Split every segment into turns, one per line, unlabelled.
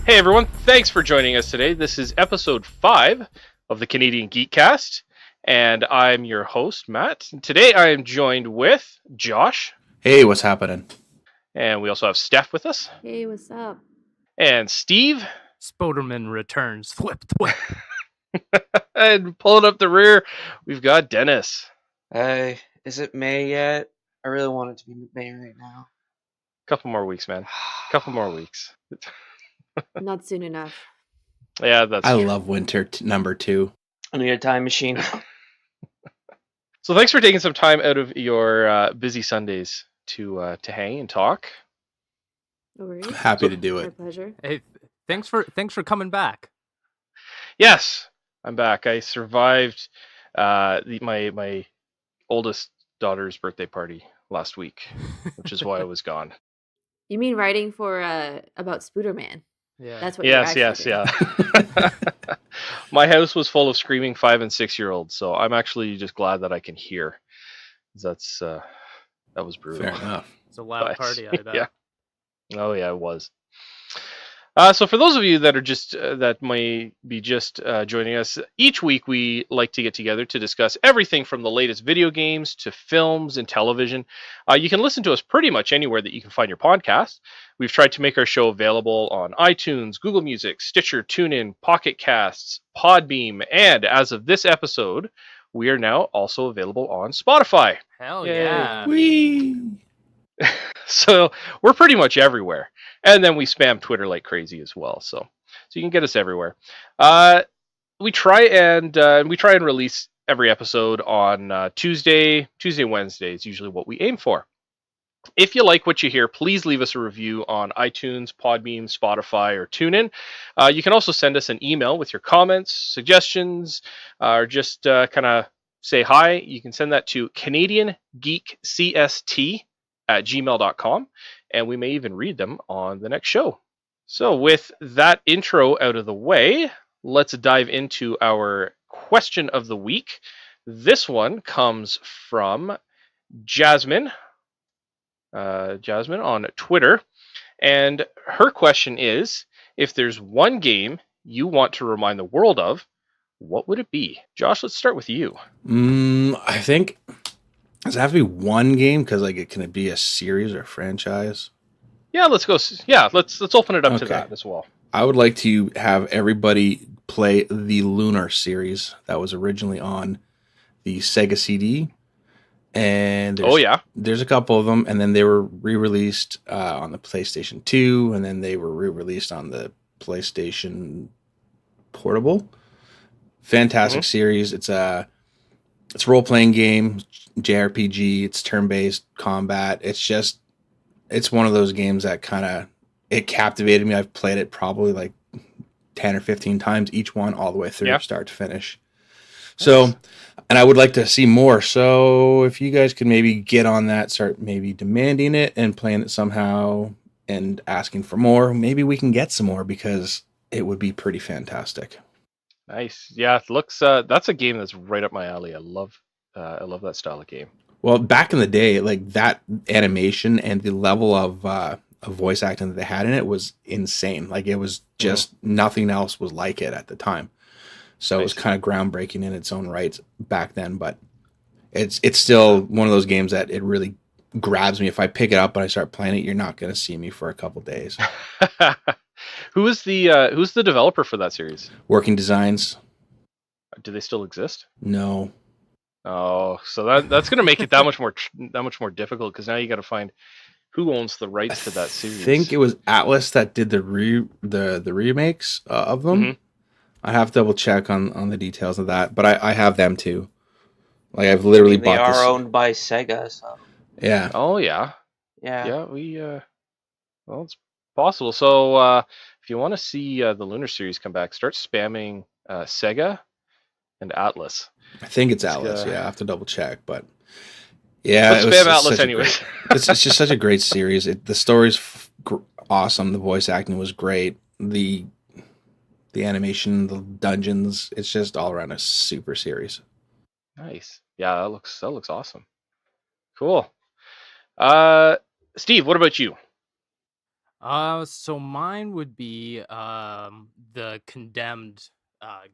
Hey everyone, thanks for joining us today. This is episode 5 of the Canadian Geekcast, and I'm your host, Matt. And today I am joined with Josh,
Hey, what's happening?
and we also have Steph with us,
Hey, what's up?
and Steve,
Spoderman returns. Flip.
and pulling up the rear, we've got Dennis.
Is it May yet? I really want it to be May right now.
Couple more weeks, man. Couple more weeks.
Not soon enough.
Yeah, that's
I
true.
love winter number 2.
I need a time machine.
So thanks for taking some time out of your busy Sundays to hang and talk.
No worries.
Happy to do
My
it.
pleasure.
Hey, thanks for coming back.
Yes, I'm back. I survived my oldest daughter's birthday party last week, which is why I was gone.
You mean writing for about Spooderman?
Yeah.
That's what.
Yes,
you're actually
yeah. My house was full of screaming 5 and 6-year-olds, so I'm actually just glad that I can hear. That was brutal.
Fair enough.
It's a loud
But,
party, I bet.
yeah. Oh yeah, it was. So for those of you that are just that might be just joining us, each week we like to get together to discuss everything from the latest video games to films and television. You can listen to us pretty much anywhere that you can find your podcast. We've tried to make our show available on iTunes, Google Music, Stitcher, TuneIn, Pocket Casts, Podbeam, and as of this episode, we are now also available on Spotify.
Hell
Yay.
yeah.
Whee!
So we're pretty much everywhere, and then we spam Twitter like crazy as well. So you can get us everywhere. We try and release every episode on Tuesday, Wednesday is usually what we aim for. If you like what you hear, please leave us a review on iTunes, Podbean, Spotify, or TuneIn. You can also send us an email with your comments, suggestions, or just kind of say hi. You can send that to CanadianGeekCST@gmail.com, and we may even read them on the next show. So with that intro out of the way, let's dive into our question of the week. This one comes from Jasmine on Twitter, and her question is, if there's one game you want to remind the world of, what would it be? Josh, let's start with you.
I think does it have to be one game? Because can it be a series or a franchise?
Yeah, let's go. Yeah, let's open it up to
Okay.
that as well.
I would like to have everybody play the Lunar series that was originally on the Sega CD. And there's a couple of them, and then they were re-released on the PlayStation 2, and then they were re-released on the PlayStation Portable. Fantastic series. It's a role-playing game, JRPG. It's turn-based combat. It's one of those games that it captivated me. I've played it probably like 10 or 15 times each one, all the way through, start to finish. So, and I would like to see more. So if you guys could maybe get on that, start maybe demanding it and playing it somehow and asking for more, maybe we can get some more, because it would be pretty fantastic.
Nice. Yeah, it looks. That's a game that's right up my alley. I love that style of game.
Well, back in the day, like that animation and the level of voice acting that they had in it was insane. Like it was just nothing else was like it at the time. So It was kind of groundbreaking in its own right back then, but it's still one of those games that it really grabs me. If I pick it up and I start playing it, you're not going to see me for a couple days.
Who's the developer for that series?
Working Designs.
Do they still exist?
No.
Oh, so that's going to make it that much more difficult, because now you got to find who owns the rights to that series.
I think it was Atlas that did the remakes of them.
Mm-hmm.
I have to double check on the details of that, but I have them too. Like I've literally bought this.
They are owned by Sega, so
Yeah.
Oh yeah.
yeah.
Yeah, well, it's possible. So if you want to see the Lunar series come back, start spamming Sega and Atlas.
I think it's Atlas. Yeah, I have to double check, but yeah,
let's spam Atlas anyways.
It's just such a great series. The story's awesome. The voice acting was great. The animation, the dungeons, it's just all around a super series.
Nice. Yeah, that looks awesome. Cool. Steve, what about you?
So mine would be the Condemned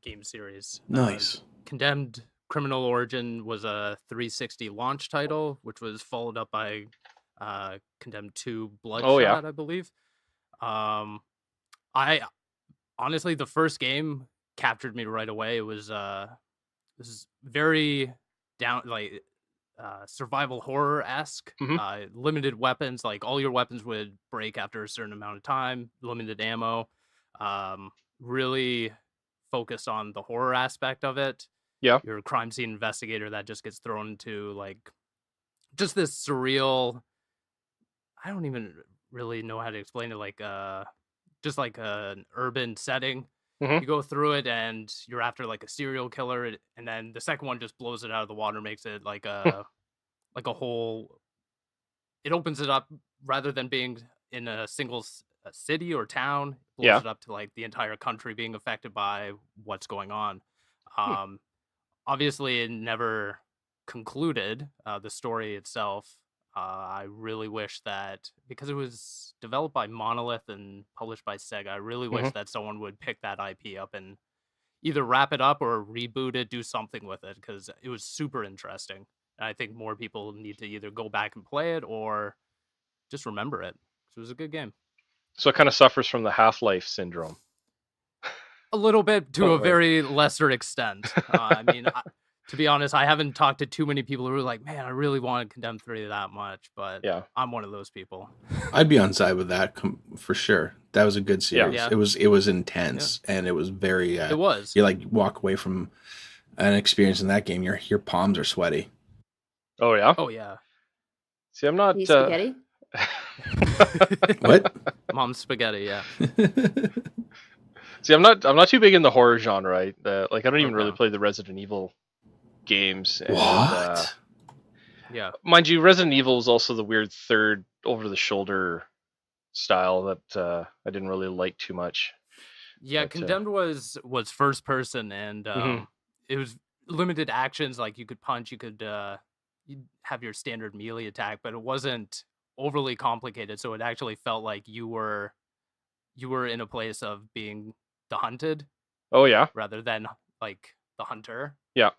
game series.
Nice.
Condemned Criminal Origin was a 360 launch title, which was followed up by Condemned 2 Bloodshot, I believe. I honestly, the first game captured me right away. It was this is very down like survival horror-esque. Limited weapons, like all your weapons would break after a certain amount of time, limited ammo. Really focus on the horror aspect of it.
Yeah.
You're a crime scene investigator that just gets thrown into like just this surreal, I don't even really know how to explain it, like just like an urban setting. You go through it and you're after like a serial killer, and then the second one just blows it out of the water, makes it like a like a whole, it opens it up rather than being in a single city or town, blows it up to like the entire country being affected by what's going on. Obviously it never concluded the story itself. I really wish that, because it was developed by Monolith and published by Sega, I really wish that someone would pick that IP up and either wrap it up or reboot it, do something with it, because it was super interesting. And I think more people need to either go back and play it or just remember it. It was a good game.
So it kind of suffers from the Half-Life syndrome.
A little bit, to a very lesser extent. I mean, to be honest, I haven't talked to too many people who are like, man, I really wanted Condemned 3 that much, but I'm one of those people.
I'd be on side with that for sure. That was a good series. Yeah. It was intense and it was very.
It was.
You like walk away from an experience in that game, your palms are sweaty.
Oh yeah.
Oh yeah.
See, I'm not.
Spaghetti.
What?
Mom's spaghetti. Yeah.
See, I'm not too big in the horror genre. Like I don't even really play the Resident Evil games. And,
what?
Yeah.
Mind you, Resident Evil is also the weird third over-the-shoulder style that I didn't really like too much.
Yeah, but, Condemned was first person, and it was limited actions. Like you could punch, you could you'd have your standard melee attack, but it wasn't overly complicated. So it actually felt like you were in a place of being the hunted.
Oh yeah.
Rather than like the hunter.
Yeah.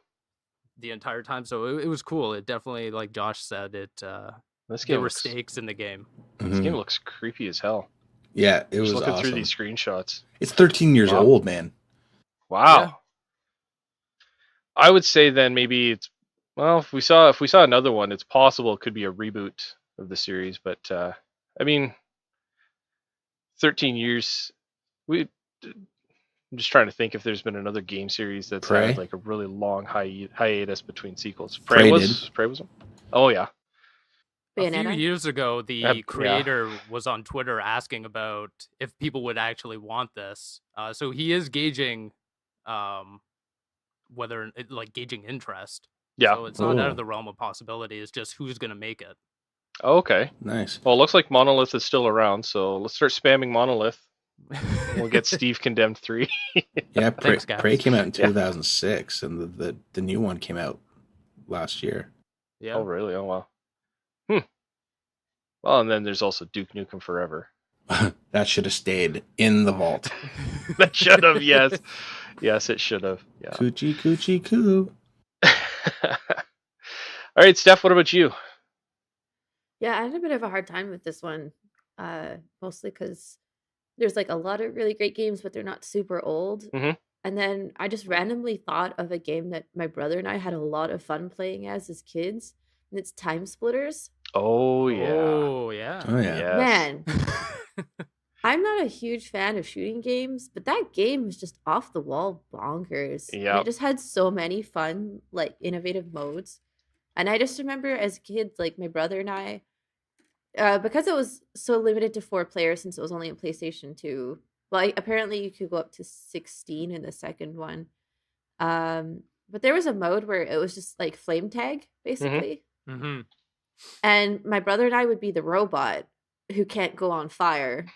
The entire time, so it was cool. It definitely, like Josh said, there were stakes in the game.
This game looks creepy as hell.
Yeah, it was
looking
awesome.
through these screenshots.
It's 13 years old, man.
Wow.
Yeah.
I would say then maybe it's, well, if we saw another one, it's possible it could be a reboot of the series. But I mean, 13 years. I'm just trying to think if there's been another game series that's had like a really long hiatus between sequels. Prey was one? Oh yeah.
Bayonetta?
A few years ago, the creator was on Twitter asking about if people would actually want this. So he is gauging gauging interest.
Yeah.
So it's not out of the realm of possibility. It's just who's going to make it.
Oh, okay.
Nice.
Well, it looks like Monolith is still around, so let's start spamming Monolith. We'll get Steve Condemned 3.
Yeah, Prey came out in 2006, and the new one came out last year.
Yeah.
Oh, really? Oh, wow. Well, and then there's also Duke Nukem Forever.
That should have stayed in the vault.
That should have, yes. Yes, it should have. Yeah.
Coochie, coochie, coo.
All right, Steph, what about you?
Yeah, I had a bit of a hard time with this one, mostly because there's like a lot of really great games, but they're not super old. And then I just randomly thought of a game that my brother and I had a lot of fun playing as kids, and it's Time Splitters.
Oh yeah.
Oh yeah.
Oh yeah.
Yes.
Man, I'm not a huge fan of shooting games, but that game was just off the wall bonkers.
Yeah.
It just had so many fun, like innovative modes. And I just remember as kids, like my brother and I, because it was so limited to 4 players since it was only on PlayStation 2. Well, apparently you could go up to 16 in the second one. But there was a mode where it was just like flame tag, basically. And my brother and I would be the robot who can't go on fire.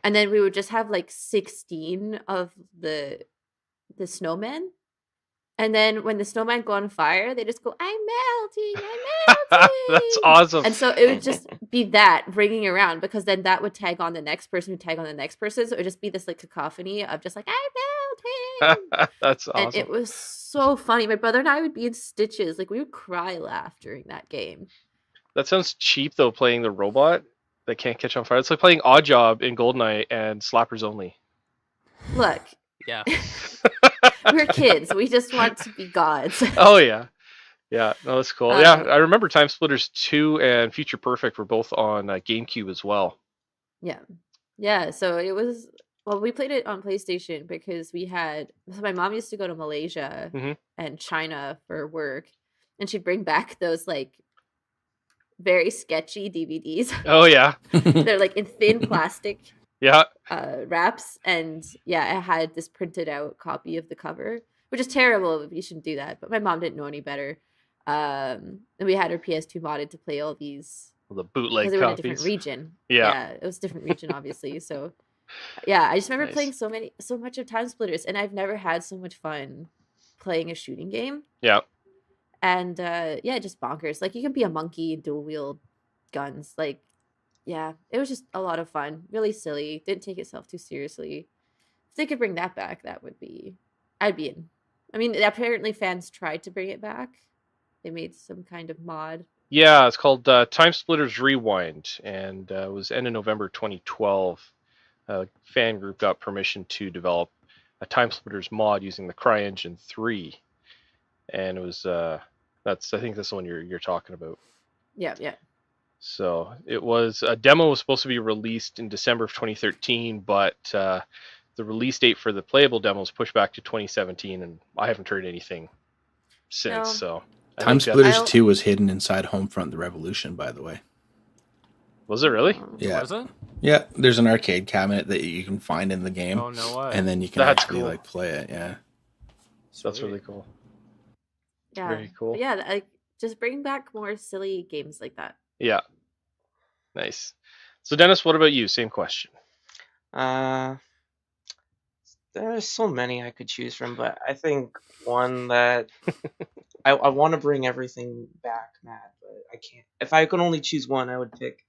And then we would just have like 16 of the snowmen. And then when the snowman go on fire, they just go, I'm melting, I'm melting.
That's awesome.
And so it would just be that ringing around, because then that would tag on the next person, who tag on the next person. So it would just be this like cacophony of just like, I'm melting.
That's awesome.
And it was so funny. My brother and I would be in stitches. Like, we would cry laugh during that game.
That sounds cheap, though, playing the robot that can't catch on fire. It's like playing Oddjob in GoldenEye and Slappers Only.
Look.
Yeah.
We're kids. We just want to be gods.
Oh, yeah. Yeah, no, that's cool. Yeah, I remember Time Splitters 2 and Future Perfect were both on GameCube as well.
Yeah. Yeah, so it was... Well, we played it on PlayStation because we had... So my mom used to go to Malaysia and China for work, and she'd bring back those, like, very sketchy DVDs.
Oh, yeah.
They're, like, in thin plastic wraps, and, yeah, it had this printed out copy of the cover, which is terrible. You shouldn't do that, but my mom didn't know any better. And we had her PS2 modded to play all these...
The bootleg copies.
Because they were in a different region.
Yeah.
It was a different region, obviously, so... Yeah, I just remember playing so much of Time Splitters, and I've never had so much fun playing a shooting game.
Yeah.
And yeah, just bonkers. Like, you can be a monkey and dual wield guns. Like, yeah, it was just a lot of fun. Really silly. Didn't take itself too seriously. If they could bring that back, I'd be in. I mean, apparently fans tried to bring it back. They made some kind of mod.
Yeah, it's called Time Splitters Rewind, and it was end of November 2012. A fan group got permission to develop a Time Splitters mod using the CryEngine 3, and it was I think that's the one you're talking about.
Yeah.
So it was a demo was supposed to be released in December of 2013, but the release date for the playable demo was pushed back to 2017, and I haven't heard anything since. No. So
Time Splitters 2 was hidden inside Homefront: The Revolution, by the way.
Was it really?
Yeah.
Was it?
Yeah, there's an arcade cabinet that you can find in the game.
Oh, no way.
And then you can actually like play it, yeah.
So that's really cool.
Yeah.
Very cool.
But yeah, just bring back more silly games like that.
Yeah. Nice. So Dennis, what about you? Same question.
There's so many I could choose from, but I think one that I want to bring everything back, Matt, but I can't. If I could only choose one, I would pick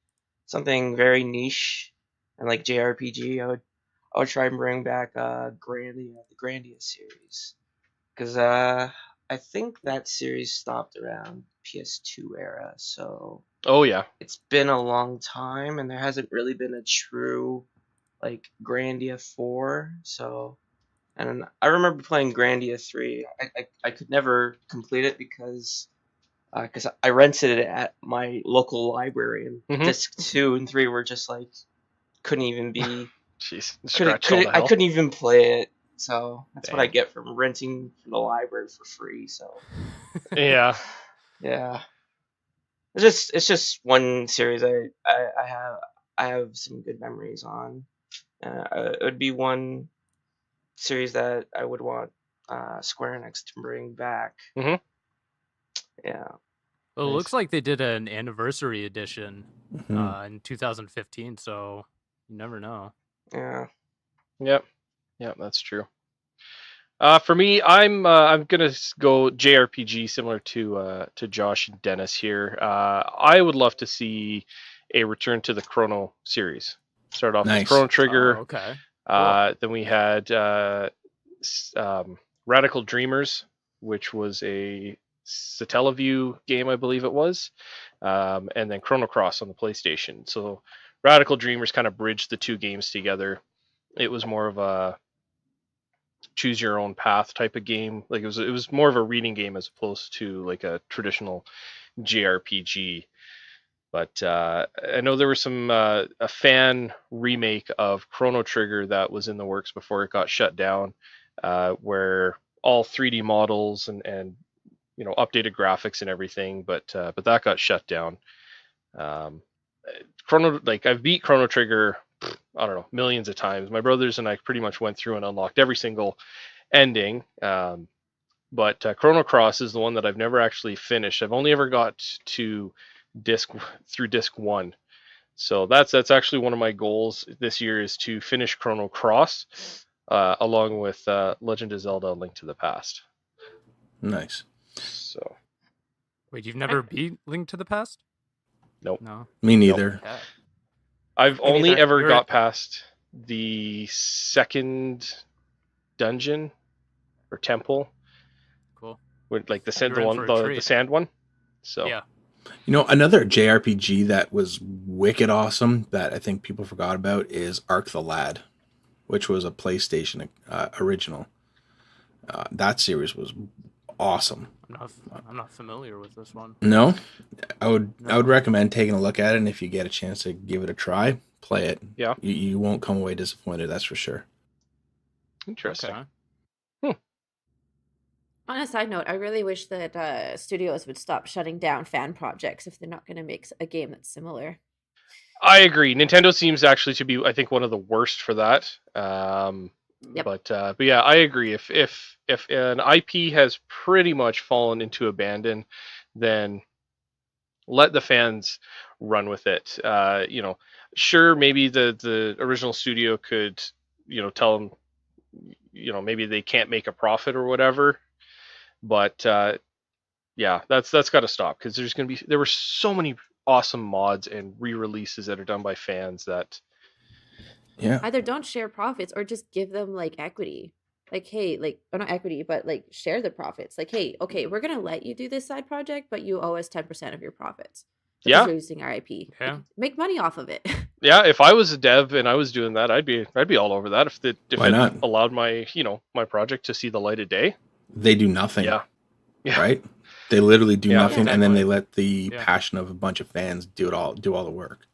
something very niche and like JRPG. I would try and bring back the Grandia series, because I think that series stopped around PS2 era. So it's been a long time, and there hasn't really been a true like Grandia 4. So, and I remember playing Grandia 3. I could never complete it because I rented it at my local library, and disc 2 and 3 were just like couldn't even be.
Jeez,
I couldn't even play it. So that's what I get from renting from the library for free. So
yeah.
It's just one series I have some good memories on. It would be one series that I would want Square Enix to bring back. Yeah.
Well, it looks like they did an anniversary edition in 2015, so you never know.
Yeah.
Yep, that's true. For me, I'm gonna go JRPG, similar to Josh and Dennis here. I would love to see a return to the Chrono series. Start off with Chrono Trigger.
Okay.
Cool. Then we had Radical Dreamers, which was a Satellaview game, I believe it was, and then Chrono Cross on the PlayStation. So Radical Dreamers kind of bridged the two games together. It was more of a choose your own path type of game. Like it was more of a reading game as opposed to like a traditional JRPG. But I know there was some a fan remake of Chrono Trigger that was in the works before it got shut down, where all 3D models and updated graphics and everything, but that got shut down. I've beat Chrono Trigger, I don't know, millions of times. My brothers and I pretty much went through and unlocked every single ending. But Chrono Cross is the one that I've never actually finished. I've only ever got to disc 1. So that's actually one of my goals this year, is to finish Chrono Cross along with Legend of Zelda: Link to the Past.
Nice.
So.
Wait, you've never beat Link to the Past?
Nope.
No.
Me neither.
Okay.
I've
Me
only
neither.
ever got past the second dungeon or temple.
Cool.
With like the
treat.
sand one. So
Yeah.
You know, another JRPG that was wicked awesome that I think people forgot about is Ark the Lad, which was a PlayStation original. That series was awesome.
I'm not familiar with this one.
No, I would recommend taking a look at it, and if you get a chance to give it a try, play it.
Yeah,
you won't come away disappointed. That's for sure.
Interesting.
Okay.
On a side note, I really wish that studios would stop shutting down fan projects if they're not going to make a game that's similar.
I agree. Nintendo seems actually to be, I think, one of the worst for that.
Yep.
But yeah, I agree. If an IP has pretty much fallen into abandon, then let the fans run with it. Sure, maybe the original studio could, tell them, maybe they can't make a profit or whatever. But yeah, that's got to stop, because there were so many awesome mods and re-releases that are done by fans that
either don't share profits or just give them like equity. Like, hey, or not equity, but like share the profits. Like, hey, okay, we're gonna let you do this side project, but you owe us 10% of your profits. Because you're using our IP.
Yeah.
Like, make money off of it.
Yeah, if I was a dev and I was doing that, I'd be all over that. If it allowed my my project to see the light of day.
They do nothing.
Yeah.
Right? They literally do nothing,
exactly.
and then they let the passion of a bunch of fans do all the work.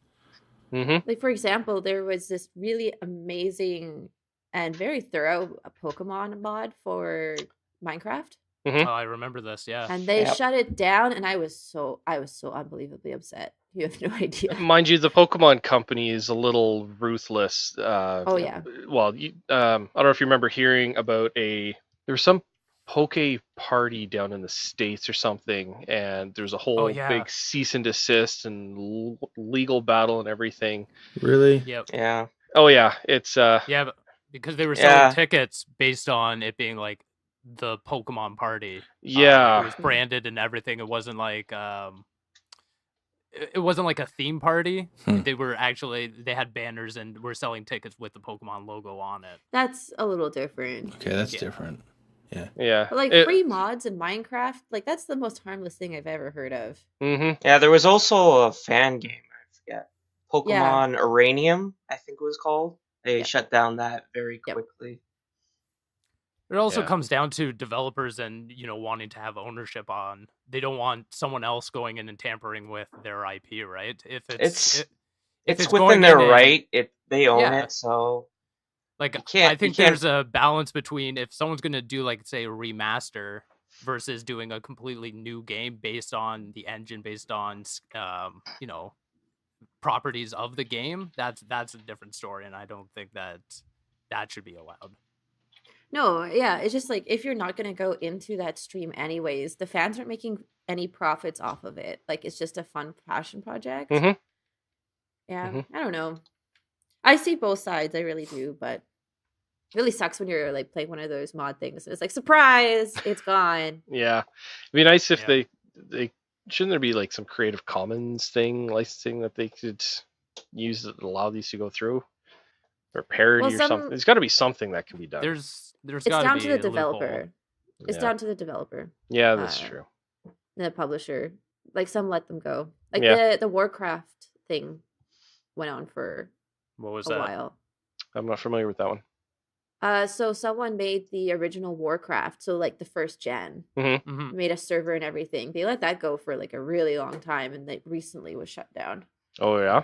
Mm-hmm.
Like, for example, there was this really amazing and very thorough Pokemon mod for Minecraft.
Mm-hmm.
Oh, I remember this, yeah.
And they shut it down, and I was so unbelievably upset. You have no idea.
Mind you, the Pokemon company is a little ruthless.
Oh yeah.
Well, I don't know if you remember hearing about there was some Poke party down in the States or something, and there was a whole big cease and desist and legal battle and everything.
Really?
Yep.
Yeah.
Oh yeah, it's
yeah, but because they were selling tickets based on it being like the Pokemon party.
Yeah.
It was branded and everything. It wasn't like it wasn't like a theme party. They had banners and were selling tickets with the Pokemon logo on it.
That's a little different.
Okay, that's different. Yeah.
Yeah.
But like free mods in Minecraft, like that's the most harmless thing I've ever heard of.
Mm-hmm.
Yeah, there was also a fan game, I forget. Pokemon Uranium, I think it was called. They shut down that very quickly.
It also comes down to developers and wanting to have ownership on. They don't want someone else going in and tampering with their IP, right? If
it's within their right, they own it, so
like I think there's a balance between if someone's gonna do like say a remaster versus doing a completely new game based on the engine, based on properties of the game. That's a different story, and I don't think that should be allowed.
No, yeah, it's just like if you're not going to go into that stream anyways, the fans aren't making any profits off of it. Like it's just a fun passion project.
Mm-hmm.
Yeah, I don't know. I see both sides, I really do, but it really sucks when you're like playing one of those mod things. It's like surprise, it's gone.
Yeah, it'd be nice if they shouldn't there be like some Creative Commons licensing that they could use that allow these to go through, or parody or something. There's got to be something that can be done.
There's
it's down
be
to the developer. It's down to the developer.
Yeah, that's true.
The publisher, like some let them go. Like the Warcraft thing went on for a while.
I'm not familiar with that one.
So someone made the original Warcraft, so like the first gen, made a server and everything. They let that go for like a really long time, and it recently was shut down.
Oh yeah.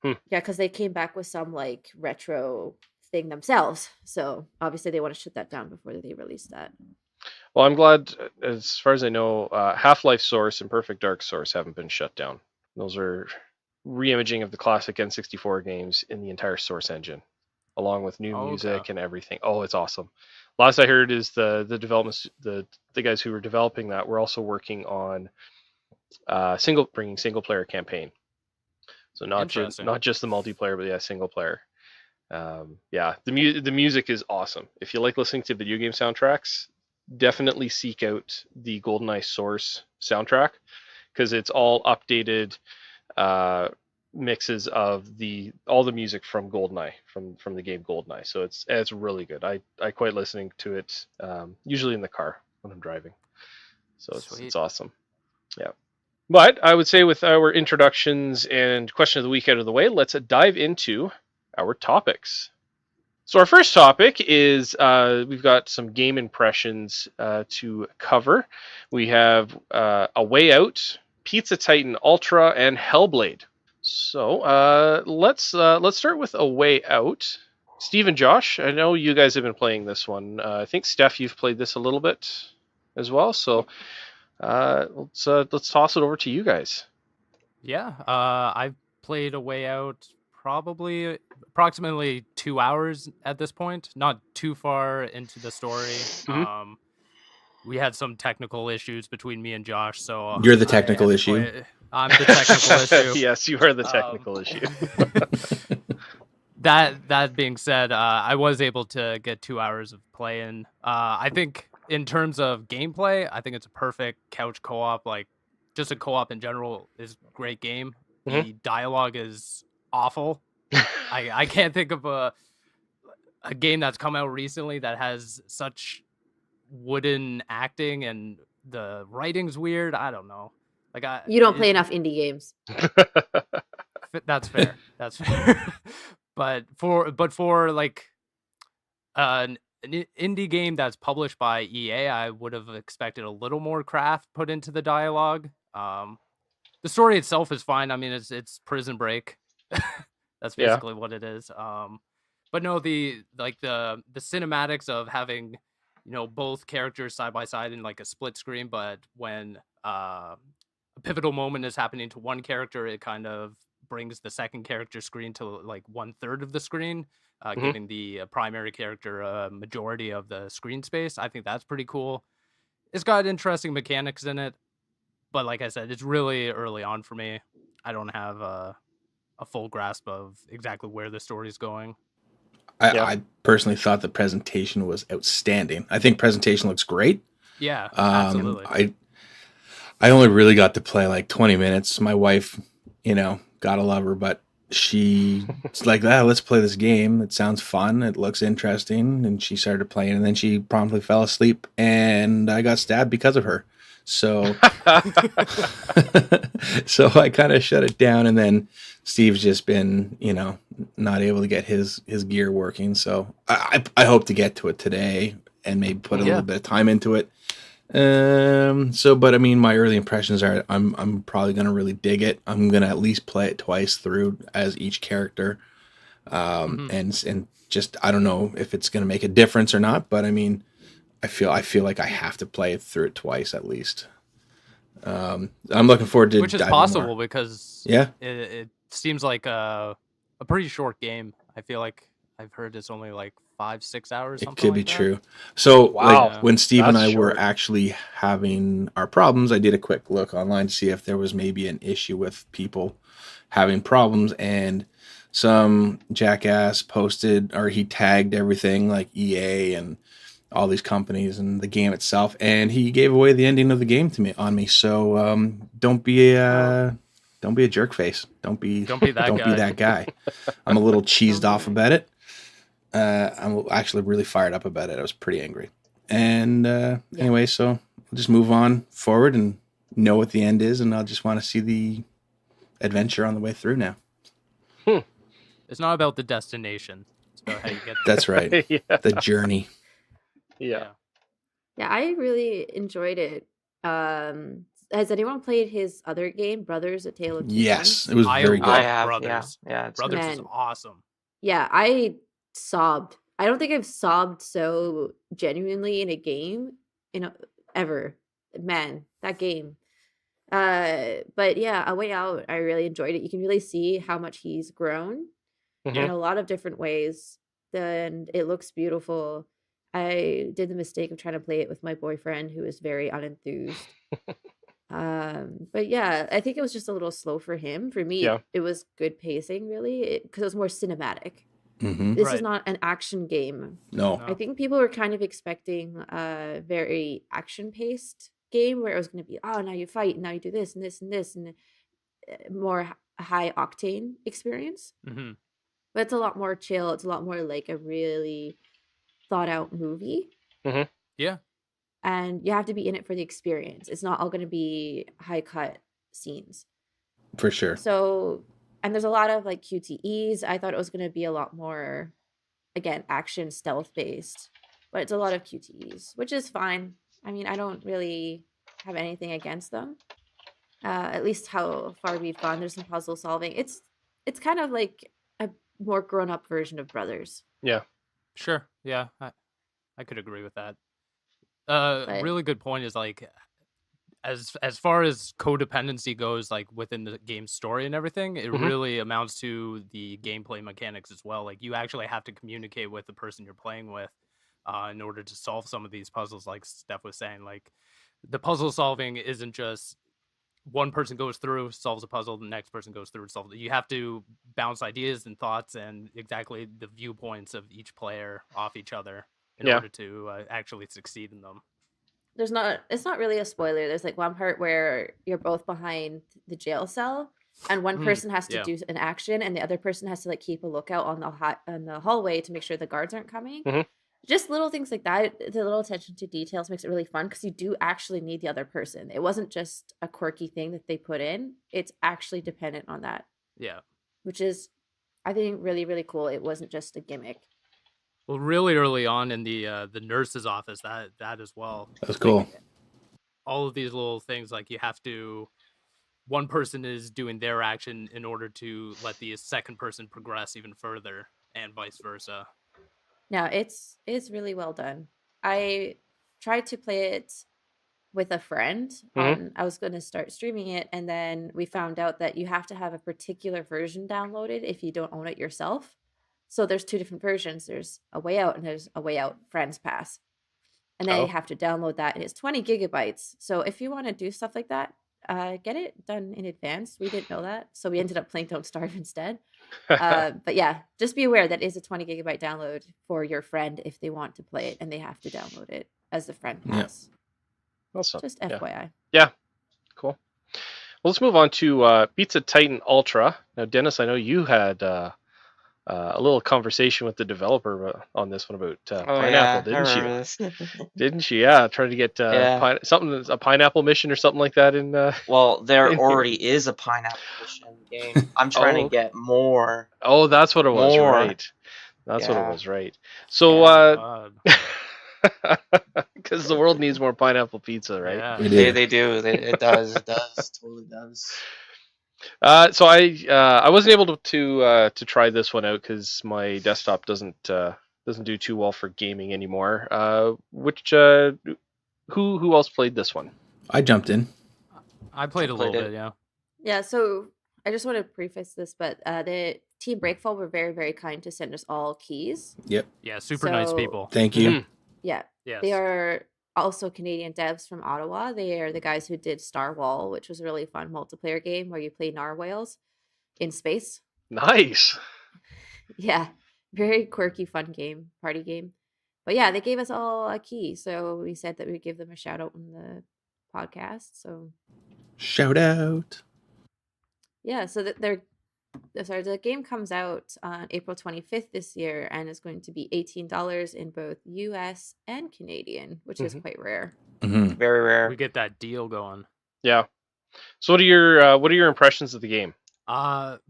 Yeah, because they came back with some like retro thing themselves. So obviously they want to shut that down before they release that.
Well, I'm glad, as far as I know, Half-Life Source and Perfect Dark Source haven't been shut down. Those are re-imaging of the classic N64 games in the entire Source engine, along with new music and everything. Oh, it's awesome. Last I heard is the developments, the guys who were developing that were also working on bringing single player campaign. So not just the multiplayer, but single player. The music is awesome. If you like listening to video game soundtracks, definitely seek out the GoldenEye Source soundtrack, because it's all updated mixes of all the music from GoldenEye, from the game GoldenEye. So it's really good. I quite listening to it usually in the car when I'm driving. So it's awesome. Yeah. But I would say, with our introductions and question of the week out of the way, let's dive into our topics. So our first topic is we've got some game impressions to cover. We have A Way Out, Pizza Titan Ultra, and Hellblade. So let's start with A Way Out. Steve and Josh, I know you guys have been playing this one. I think Steph, you've played this a little bit as well. So let's toss it over to you guys.
Yeah, I've played A Way Out probably approximately 2 hours at this point. Not too far into the story.
Mm-hmm.
We had some technical issues between me and Josh, so
you're the technical issue.
I'm the technical issue.
Yes, you are the technical issue.
That being said, I was able to get 2 hours of play in. I think in terms of gameplay, I think it's a perfect couch co-op. Like, just a co-op in general is a great game.
Mm-hmm.
The dialogue is awful. I can't think of a game that's come out recently that has such wooden acting, and the writing's weird. I don't know. Like,
you don't play enough indie games.
That's fair. That's fair. But for like an indie game that's published by EA, I would have expected a little more craft put into the dialogue. The story itself is fine. I mean, it's Prison Break. That's basically what it is. But no, the cinematics of having, both characters side by side in like a split screen, but when a pivotal moment is happening to one character, it kind of brings the second character screen to like 1/3 of the screen, giving the primary character a majority of the screen space. I think that's pretty cool. It's got interesting mechanics in it, but like I said, it's really early on for me. I don't have a full grasp of exactly where the story's going.
I personally thought the presentation was outstanding. I think presentation looks great.
Yeah, absolutely.
I only really got to play like 20 minutes. My wife, gotta love her, but she's like, let's play this game. It sounds fun. It looks interesting. And she started playing, and then she promptly fell asleep, and I got stabbed because of her. So, so I kind of shut it down, and then Steve's just been, not able to get his gear working. So I hope to get to it today and maybe put a little bit of time into it. But I mean, my early impressions are I'm probably gonna really dig it. I'm gonna at least play it twice through as each character, and just I don't know if it's gonna make a difference or not. But I mean, I feel like I have to play it through it twice at least. I'm looking forward to,
which is possible more. Because it seems like a pretty short game. I feel like I've heard it's only like 5-6 hours.
It could be true. So when Steve and I were actually having our problems, I did a quick look online to see if there was maybe an issue with people having problems, and some jackass posted, or he tagged everything like EA and all these companies and the game itself, and he gave away the ending of the game on me. So don't be a jerk face. Don't be that guy. I'm a little cheesed off about it. I'm actually really fired up about it. I was pretty angry. And anyway, so I'll just move on forward and know what the end is, and I'll just want to see the adventure on the way through now.
It's not about the destination. It's about how you get there.
That's right. The journey.
Yeah, I really enjoyed it. Has anyone played his other game, Brothers: A Tale of Two Sons?
It was very good.
I have,
Brothers.
Yeah,
Brothers is awesome.
Yeah, I sobbed. I don't think I've sobbed so genuinely in a game ever. Man, that game. But yeah, A Way Out, I really enjoyed it. You can really see how much he's grown in a lot of different ways. And it looks beautiful. I did the mistake of trying to play it with my boyfriend, who is very unenthused. But yeah, I think it was just a little slow for him. For me, it was good pacing, really, because it was more cinematic. This
Right.
is not an action game.
No.
I think people were kind of expecting a very action-paced game where it was going to be, oh, now you fight, now you do this and this and this, and more high octane experience.
Mm-hmm.
But it's a lot more chill. It's a lot more like a really thought out movie.
Mm-hmm.
Yeah.
And you have to be in it for the experience. It's not all going to be high cut scenes.
For sure.
So, and there's a lot of like QTEs. I thought it was going to be a lot more, again, action stealth based, but it's a lot of QTEs, which is fine. I mean, I don't really have anything against them. At least how far we've gone. There's some puzzle solving. It's kind of like a more grown up version of Brothers.
Yeah.
Sure. Yeah. I could agree with that.
But-
Really good point is like as far as codependency goes, like within the game story and everything, it really amounts to the gameplay mechanics as well. Like you actually have to communicate with the person you're playing with in order to solve some of these puzzles. Like Steph was saying, like the puzzle solving isn't just one person goes through, solves a puzzle, the next person goes through and solves it. You have to bounce ideas and thoughts and exactly the viewpoints of each player off each other in order to actually succeed in them.
It's not really a spoiler. There's like one part where you're both behind the jail cell and one person has to do an action and the other person has to like keep a lookout on the hallway to make sure the guards aren't coming. Just little things like that. The little attention to details makes it really fun because you do actually need the other person. It wasn't just a quirky thing that they put in. It's actually dependent on that.
Yeah.
Which is, I think, really, really cool. It wasn't just a gimmick.
Well, really early on in the nurse's office, that as well.
That's cool.
Like, all of these little things, like you have to, one person is doing their action in order to let the second person progress even further, and vice versa.
No, it's really well done. I tried to play it with a friend. I was going to start streaming it, and then we found out that you have to have a particular version downloaded if you don't own it yourself. So there's two different versions. There's a way out and there's a way out Friends Pass. And then you have to download that, and it's 20 gigabytes. So if you want to do stuff like that, get it done in advance. We didn't know that, so we ended up playing Don't Starve instead. But yeah, just be aware that is a 20 gigabyte download for your friend if they want to play it, and they have to download it as the Friend Pass.
Awesome.
Just FYI.
Yeah, cool. Well, let's move on to Pizza Titan Ultra. Now, Dennis, I know you had a little conversation with the developer on this one about pineapple, didn't you?
This.
Didn't you? Yeah, trying to get a pineapple mission or something like that in.
Well, there already is a pineapple mission game. I'm trying to get more.
Oh, that's what it was, right? That's what it was, right? So, because the world needs more pineapple pizza, right?
Yeah.
They do. It does. It does. Totally does.
So I wasn't able to try this one out because my desktop doesn't do too well for gaming anymore. Who else played this one?
I jumped in.
I played a little bit, yeah.
Yeah, so I just want to preface this, but the Team Breakfall were very, very kind to send us all keys.
Yep.
Yeah, super nice people.
Thank you.
Yeah.
Yes.
They are also Canadian devs from Ottawa. They are the guys who did Star Wall, which was a really fun multiplayer game where you play narwhals in space.
Nice.
Yeah, very quirky, fun game, party game. But yeah, they gave us all a key, so we said that we'd give them a shout out on the podcast. So
shout out.
Yeah, so the game comes out on April 25th this year and is going to be $18 in both US and Canadian, which is quite rare.
Very rare.
We get that deal going.
Yeah. So what are your impressions of the game?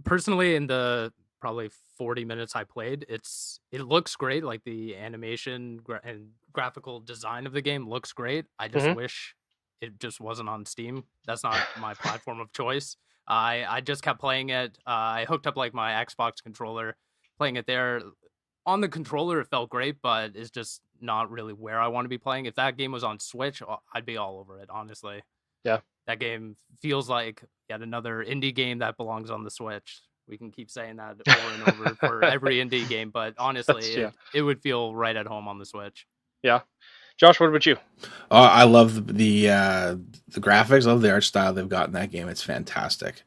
Personally, in the probably 40 minutes I played, it looks great. Like the animation and graphical design of the game looks great. I just wish it just wasn't on Steam. That's not my platform of choice. I just kept playing it. I hooked up like my Xbox controller, playing it there. On the controller, it felt great, but it's just not really where I want to be playing. If that game was on Switch, I'd be all over it, honestly.
Yeah.
That game feels like yet another indie game that belongs on the Switch. We can keep saying that over and over for every indie game, but honestly, it would feel right at home on the Switch.
Yeah. Josh, what about you?
I love the graphics. I love the art style they've got in that game. It's fantastic.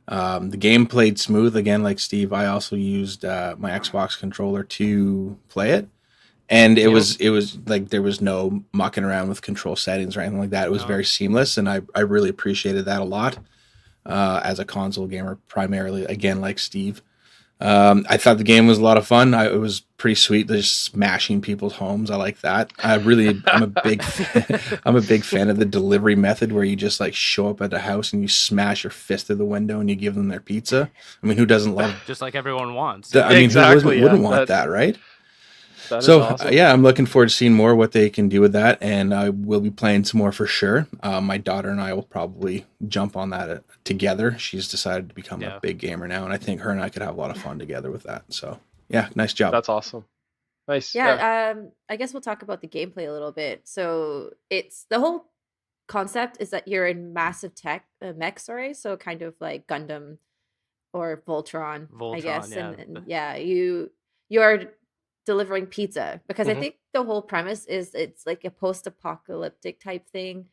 The game played smooth. Again, like Steve, I also used my Xbox controller to play it. And it was like there was no mucking around with control settings or anything like that. It was very seamless, and I really appreciated that a lot as a console gamer, primarily, again, like Steve. I thought the game was a lot of fun. It was pretty sweet, just smashing people's homes. I like that. I'm a big fan of the delivery method where you just like show up at a house and you smash your fist through the window and you give them their pizza. I mean, who doesn't love
just like everyone wants?
I mean, who wouldn't want that, right?
That is awesome.
Yeah, I'm looking forward to seeing more what they can do with that, and I will be playing some more for sure. My daughter and I will probably jump on that together. She's decided to become a big gamer now, and I think her and I could have a lot of fun together with that. So, yeah, nice job.
That's awesome. Nice.
Yeah, I guess we'll talk about the gameplay a little bit. So it's the whole concept is that you're in massive mech, so kind of like Gundam or Voltron, I guess.
Yeah.
And yeah, you're delivering pizza because I think the whole premise is it's like a post-apocalyptic type thing.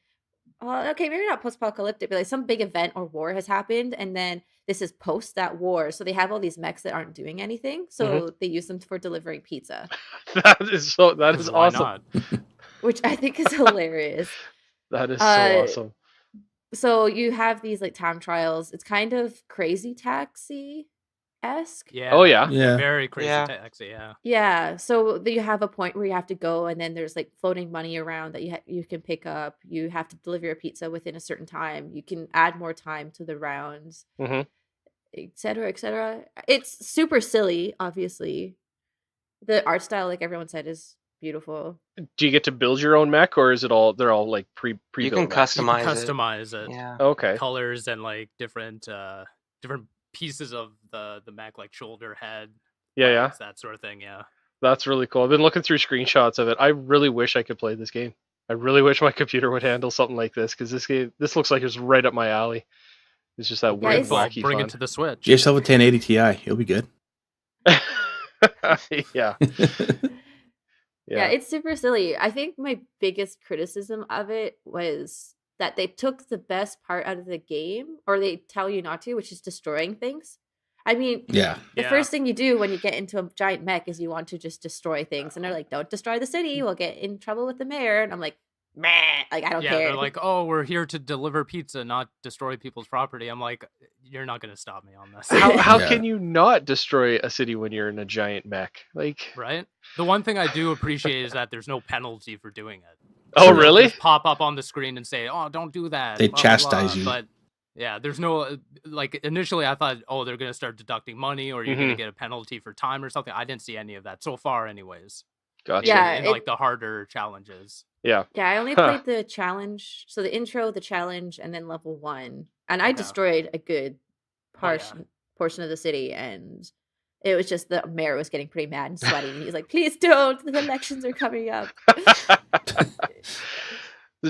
Okay, maybe not post-apocalyptic, but like some big event or war has happened, and then this is post that war. So they have all these mechs that aren't doing anything, so they use them for delivering pizza.
That is awesome.
Which I think is hilarious.
That is so awesome.
So you have these like time trials. It's kind of Crazy Taxi-esque.
Yeah.
Oh yeah.
Very Crazy Taxi. Yeah.
Yeah. So you have a point where you have to go, and then there's like floating money around that you can pick up. You have to deliver your pizza within a certain time. You can add more time to the rounds, et cetera, et cetera. It's super silly, obviously. The art style, like everyone said, is beautiful.
Do you get to build your own mech, or is it all they're all like pre-built?
You can
customize it.
Yeah.
Okay.
Colors and like different pieces of the mech, like shoulder, head.
Yeah.
That sort of thing. Yeah.
That's really cool. I've been looking through screenshots of it. I really wish I could play this game. I really wish my computer would handle something like this, because this looks like it's right up my alley. It's just that weird wacky
bring
fun.
it to the Switch.
Get yourself a 1080 Ti. You'll be good.
Yeah.
Yeah, it's super silly. I think my biggest criticism of it was that they took the best part out of the game, or they tell you not to, which is destroying things. I mean, the first thing you do when you get into a giant mech is you want to just destroy things. And they're like, don't destroy the city. We'll get in trouble with the mayor. And I'm like, meh, like, I don't care.
They're like, oh, we're here to deliver pizza, not destroy people's property. I'm like, you're not going to stop me on this.
How can you not destroy a city when you're in a giant mech? Like,
right? The one thing I do appreciate is that there's no penalty for doing it.
Oh, really?
Just pop up on the screen and say, oh, don't do that.
They
blah,
chastise
blah, blah.
you.
But yeah, there's no, like, initially I thought, oh, they're going to start deducting money, or you're going to get a penalty for time or something. I didn't see any of that so far anyways.
Gotcha.
Yeah,
in like the harder challenges.
Yeah.
Yeah, I only played the challenge. So the intro, the challenge, and then level 1. And I destroyed a good portion of the city, and it was just the mayor was getting pretty mad and sweaty, and he's like, please don't, the elections are coming up.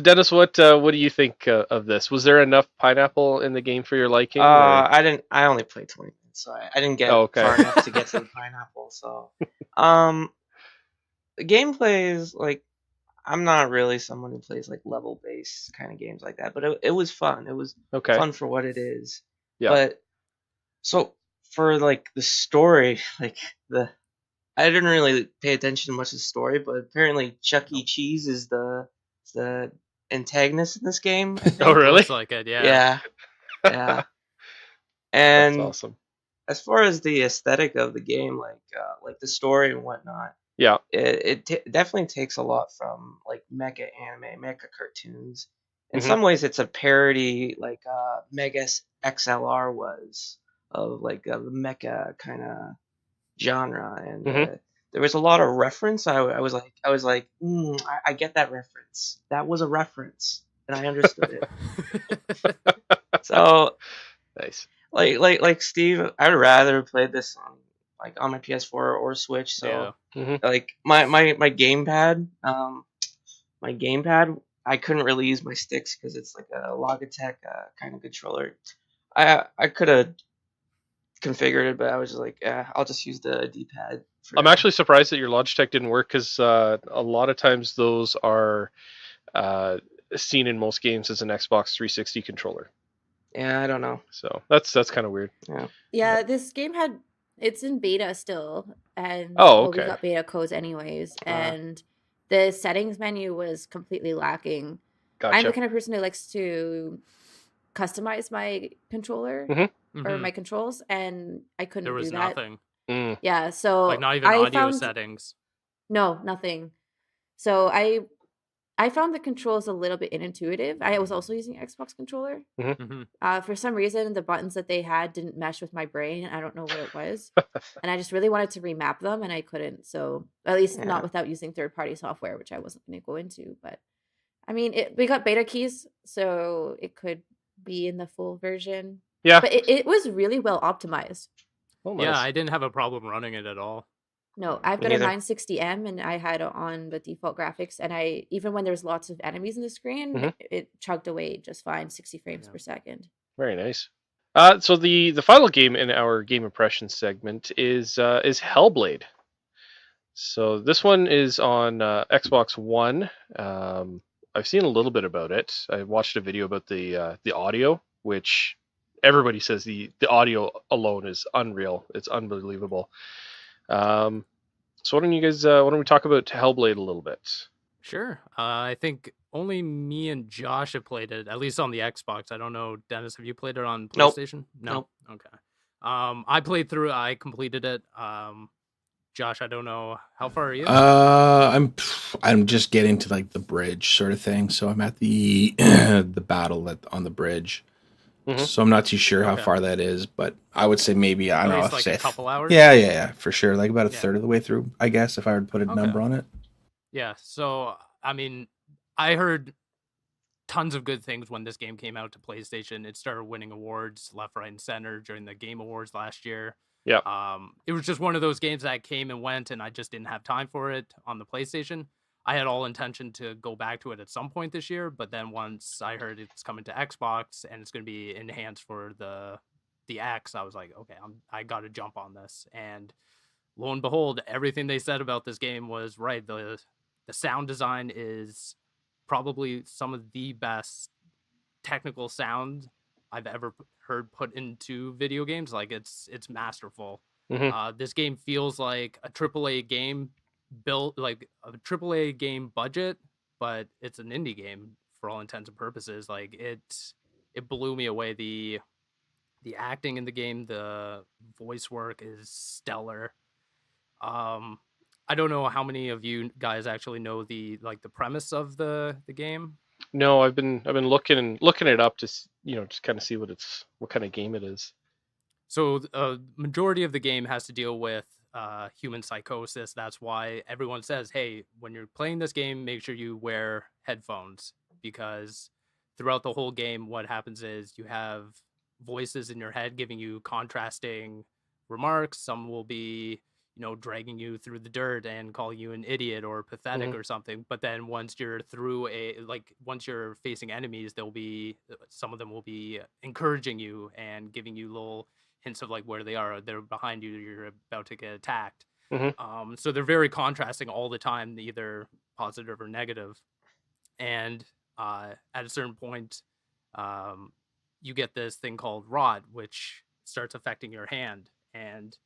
Dennis, what do you think of this? Was there enough pineapple in the game for your liking?
I only played 20 minutes, so I didn't get far enough to get to the pineapple. So, the gameplay is like, I'm not really someone who plays like level based kind of games like that, but it was fun. It was fun for what it is.
Yeah.
But so for like the story, like I didn't really pay attention to much of the story, but apparently Chuck E. Cheese is the antagonist in this game.
Oh, really?
Looks like it, yeah.
Yeah. And
that's awesome.
As far as the aesthetic of the game, like the story and whatnot,
yeah,
it definitely takes a lot from like mecha anime, mecha cartoons. In some ways, it's a parody, like Mega XLR was, of like a mecha kind of genre, and there was a lot of reference. I was like, I get that reference. That was a reference, and I understood it. So
nice.
Like Steve, I'd rather have played this on my PS4 or Switch. So like my gamepad, I couldn't really use my sticks because it's like a Logitech kind of controller. I could have configured it, but I was just like, I'll just use the D-pad.
I'm actually surprised that your Logitech didn't work, because a lot of times those are seen in most games as an Xbox 360 controller.
Yeah, I don't know.
So that's kind of weird.
Yeah, this game it's in beta still, and we got beta codes anyways, and the settings menu was completely lacking.
Gotcha.
I'm the kind of person who likes to customize my controller or my controls, and I couldn't do that.
There was nothing.
Yeah, so
like not even audio settings.
No, nothing. So I found the controls a little bit unintuitive. I was also using Xbox controller. For some reason, the buttons that they had didn't mesh with my brain. I don't know what it was. And I just really wanted to remap them, and I couldn't. So, at least not without using third-party software, which I wasn't going to go into. But, I mean, we got beta keys, so it could be in the full version.
Yeah.
But it was really well optimized.
Oh, nice.
Yeah, I didn't have a problem running it at all.
No, I've got a 960M, and I had it on the default graphics, and even when there's lots of enemies in the screen, it chugged away just fine, 60 frames per second.
Very nice. So the final game in our game impression segment is Hellblade. So this one is on Xbox One. I've seen a little bit about it. I watched a video about the audio, which everybody says the audio alone is unreal. It's unbelievable. So why don't we talk about Hellblade a little bit?
Sure. I think only me and Josh have played it, at least on the Xbox. I don't know, Dennis, have you played it on PlayStation?
Nope.
Okay. I played through. I completed it. Josh, I don't know, how far are you?
I'm just getting to like the bridge sort of thing. So I'm at the the battle on the bridge. So I'm not too sure how far that is, but I would say maybe I don't know,
like a couple hours.
Yeah, for sure. Like about a third of the way through, I guess, if I were to put a number on it.
Yeah. So I mean, I heard tons of good things when this game came out to PlayStation. It started winning awards left, right, and center during the Game Awards last year.
Yeah.
It was just one of those games that came and went, and I just didn't have time for it on the PlayStation. I had all intention to go back to it at some point this year, but then once I heard it's coming to Xbox and it's going to be enhanced for the X, I was like, okay, I got to jump on this. And lo and behold, everything they said about this game was right. The sound design is probably some of the best technical sound I've ever heard put into video games. Like it's masterful. This game feels like a AAA game built like a AAA game budget, but it's an indie game for all intents and purposes. Like it blew me away. The acting in the game, the voice work is stellar. I don't know how many of you guys actually know the premise of the game.
No, I've been looking it up to just kind of see what kind of game it is.
So majority of the game has to deal with human psychosis. That's why everyone says, hey, when you're playing this game, make sure you wear headphones, because throughout the whole game, what happens is you have voices in your head giving you contrasting remarks. Some will be, dragging you through the dirt and calling you an idiot or pathetic or something. But then once you're once you're facing enemies, some of them will be encouraging you and giving you little hints of like where they are. They're behind you. You're about to get attacked. So they're very contrasting all the time, either positive or negative. And at a certain point, you get this thing called rot, which starts affecting your hand. And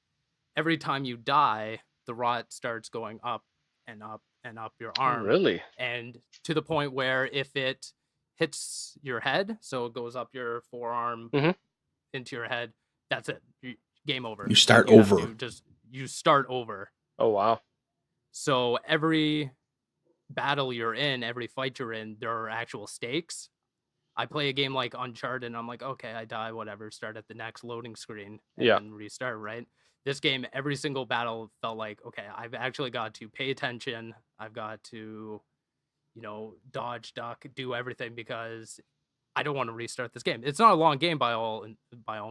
every time you die, the rot starts going up and up and up your arm.
Really?
And to the point where if it hits your head, so it goes up your forearm into your head, that's it. Game over.
You start over.
You start over.
Oh, wow.
So every battle you're in, every fight you're in, there are actual stakes. I play a game like Uncharted and I'm like, okay, I die, whatever, start at the next loading screen and then restart, right? This game, every single battle felt like, okay, I've actually got to pay attention. I've got to, dodge, duck, do everything, because I don't want to restart this game. It's not a long game by all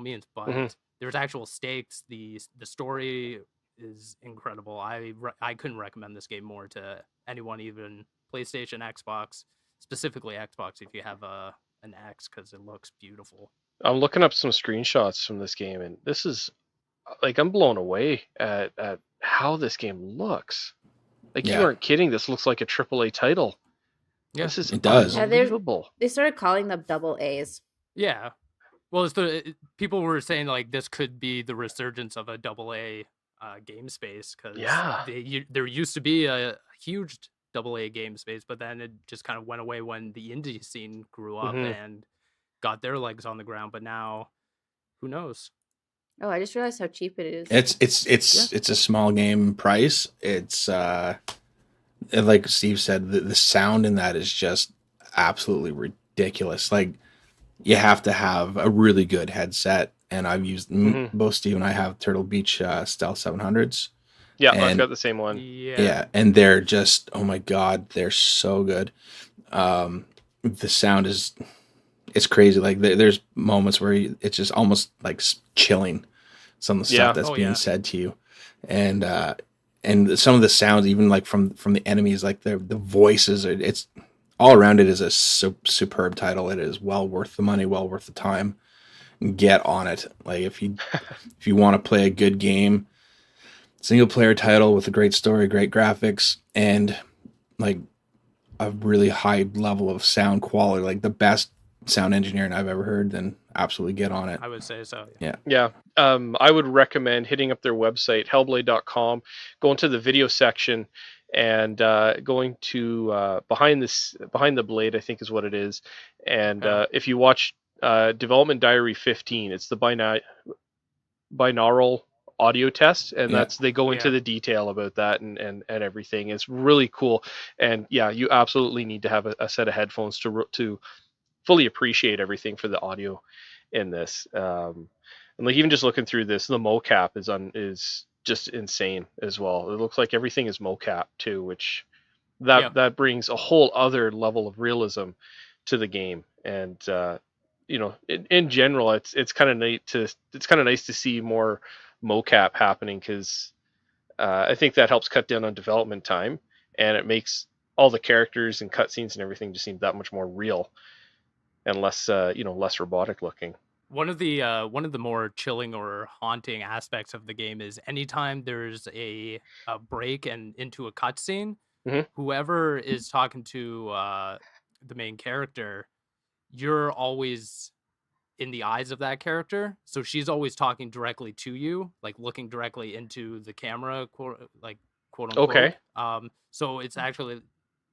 means, but there's actual stakes. The story is incredible. I couldn't recommend this game more to anyone, even PlayStation, Xbox, specifically Xbox if you have an X, because it looks beautiful.
I'm looking up some screenshots from this game, and this is I'm blown away at how this game looks. You aren't kidding. This looks like a AAA title.
Yeah,
this is
it does.
Unbelievable.
They started calling them double A's.
Yeah. Well, people were saying like this could be the resurgence of a AA game space, because there used to be a huge AA game space, but then it just kind of went away when the indie scene grew up and got their legs on the ground. But now, who knows?
Oh, I just realized how cheap it is.
It's a small game price. It's like Steve said, the sound in that is just absolutely ridiculous. Like, you have to have a really good headset, and I've used both Steve and I have Turtle Beach Stealth 700s.
Yeah, I've got the same one.
Yeah, and they're just, oh my god, they're so good. The sound it's crazy. Like, there's moments where it's just almost like chilling, some of the stuff that's being said to you, and some of the sounds, even like from the enemies, like the voices, it's all around. It is a superb title. It is well worth the money, well worth the time. Get on it. Like, if you want to play a good game, single player title with a great story, great graphics, and like a really high level of sound quality, like the best sound engineering I've ever heard, then absolutely get on it.
I would say so.
Yeah. I would recommend hitting up their website, hellblade.com, going to the video section, and going to behind the blade, I think is what it is. And if you watch Development Diary 15, it's the binaural audio test, and they go into the detail about that and everything. It's really cool. And you absolutely need to have a set of headphones to fully appreciate everything for the audio in this. And like, even just looking through this, the mocap is just insane as well. It looks like everything is mocap too, which that brings a whole other level of realism to the game. And in general, it's kind of nice to see more mocap happening, because I think that helps cut down on development time, and it makes all the characters and cutscenes and everything just seem that much more real and less robotic looking.
One of the more chilling or haunting aspects of the game is anytime there's a break and into a cutscene, whoever is talking to the main character, you're always in the eyes of that character, so she's always talking directly to you, like looking directly into the camera, quote unquote.
Okay.
So it's actually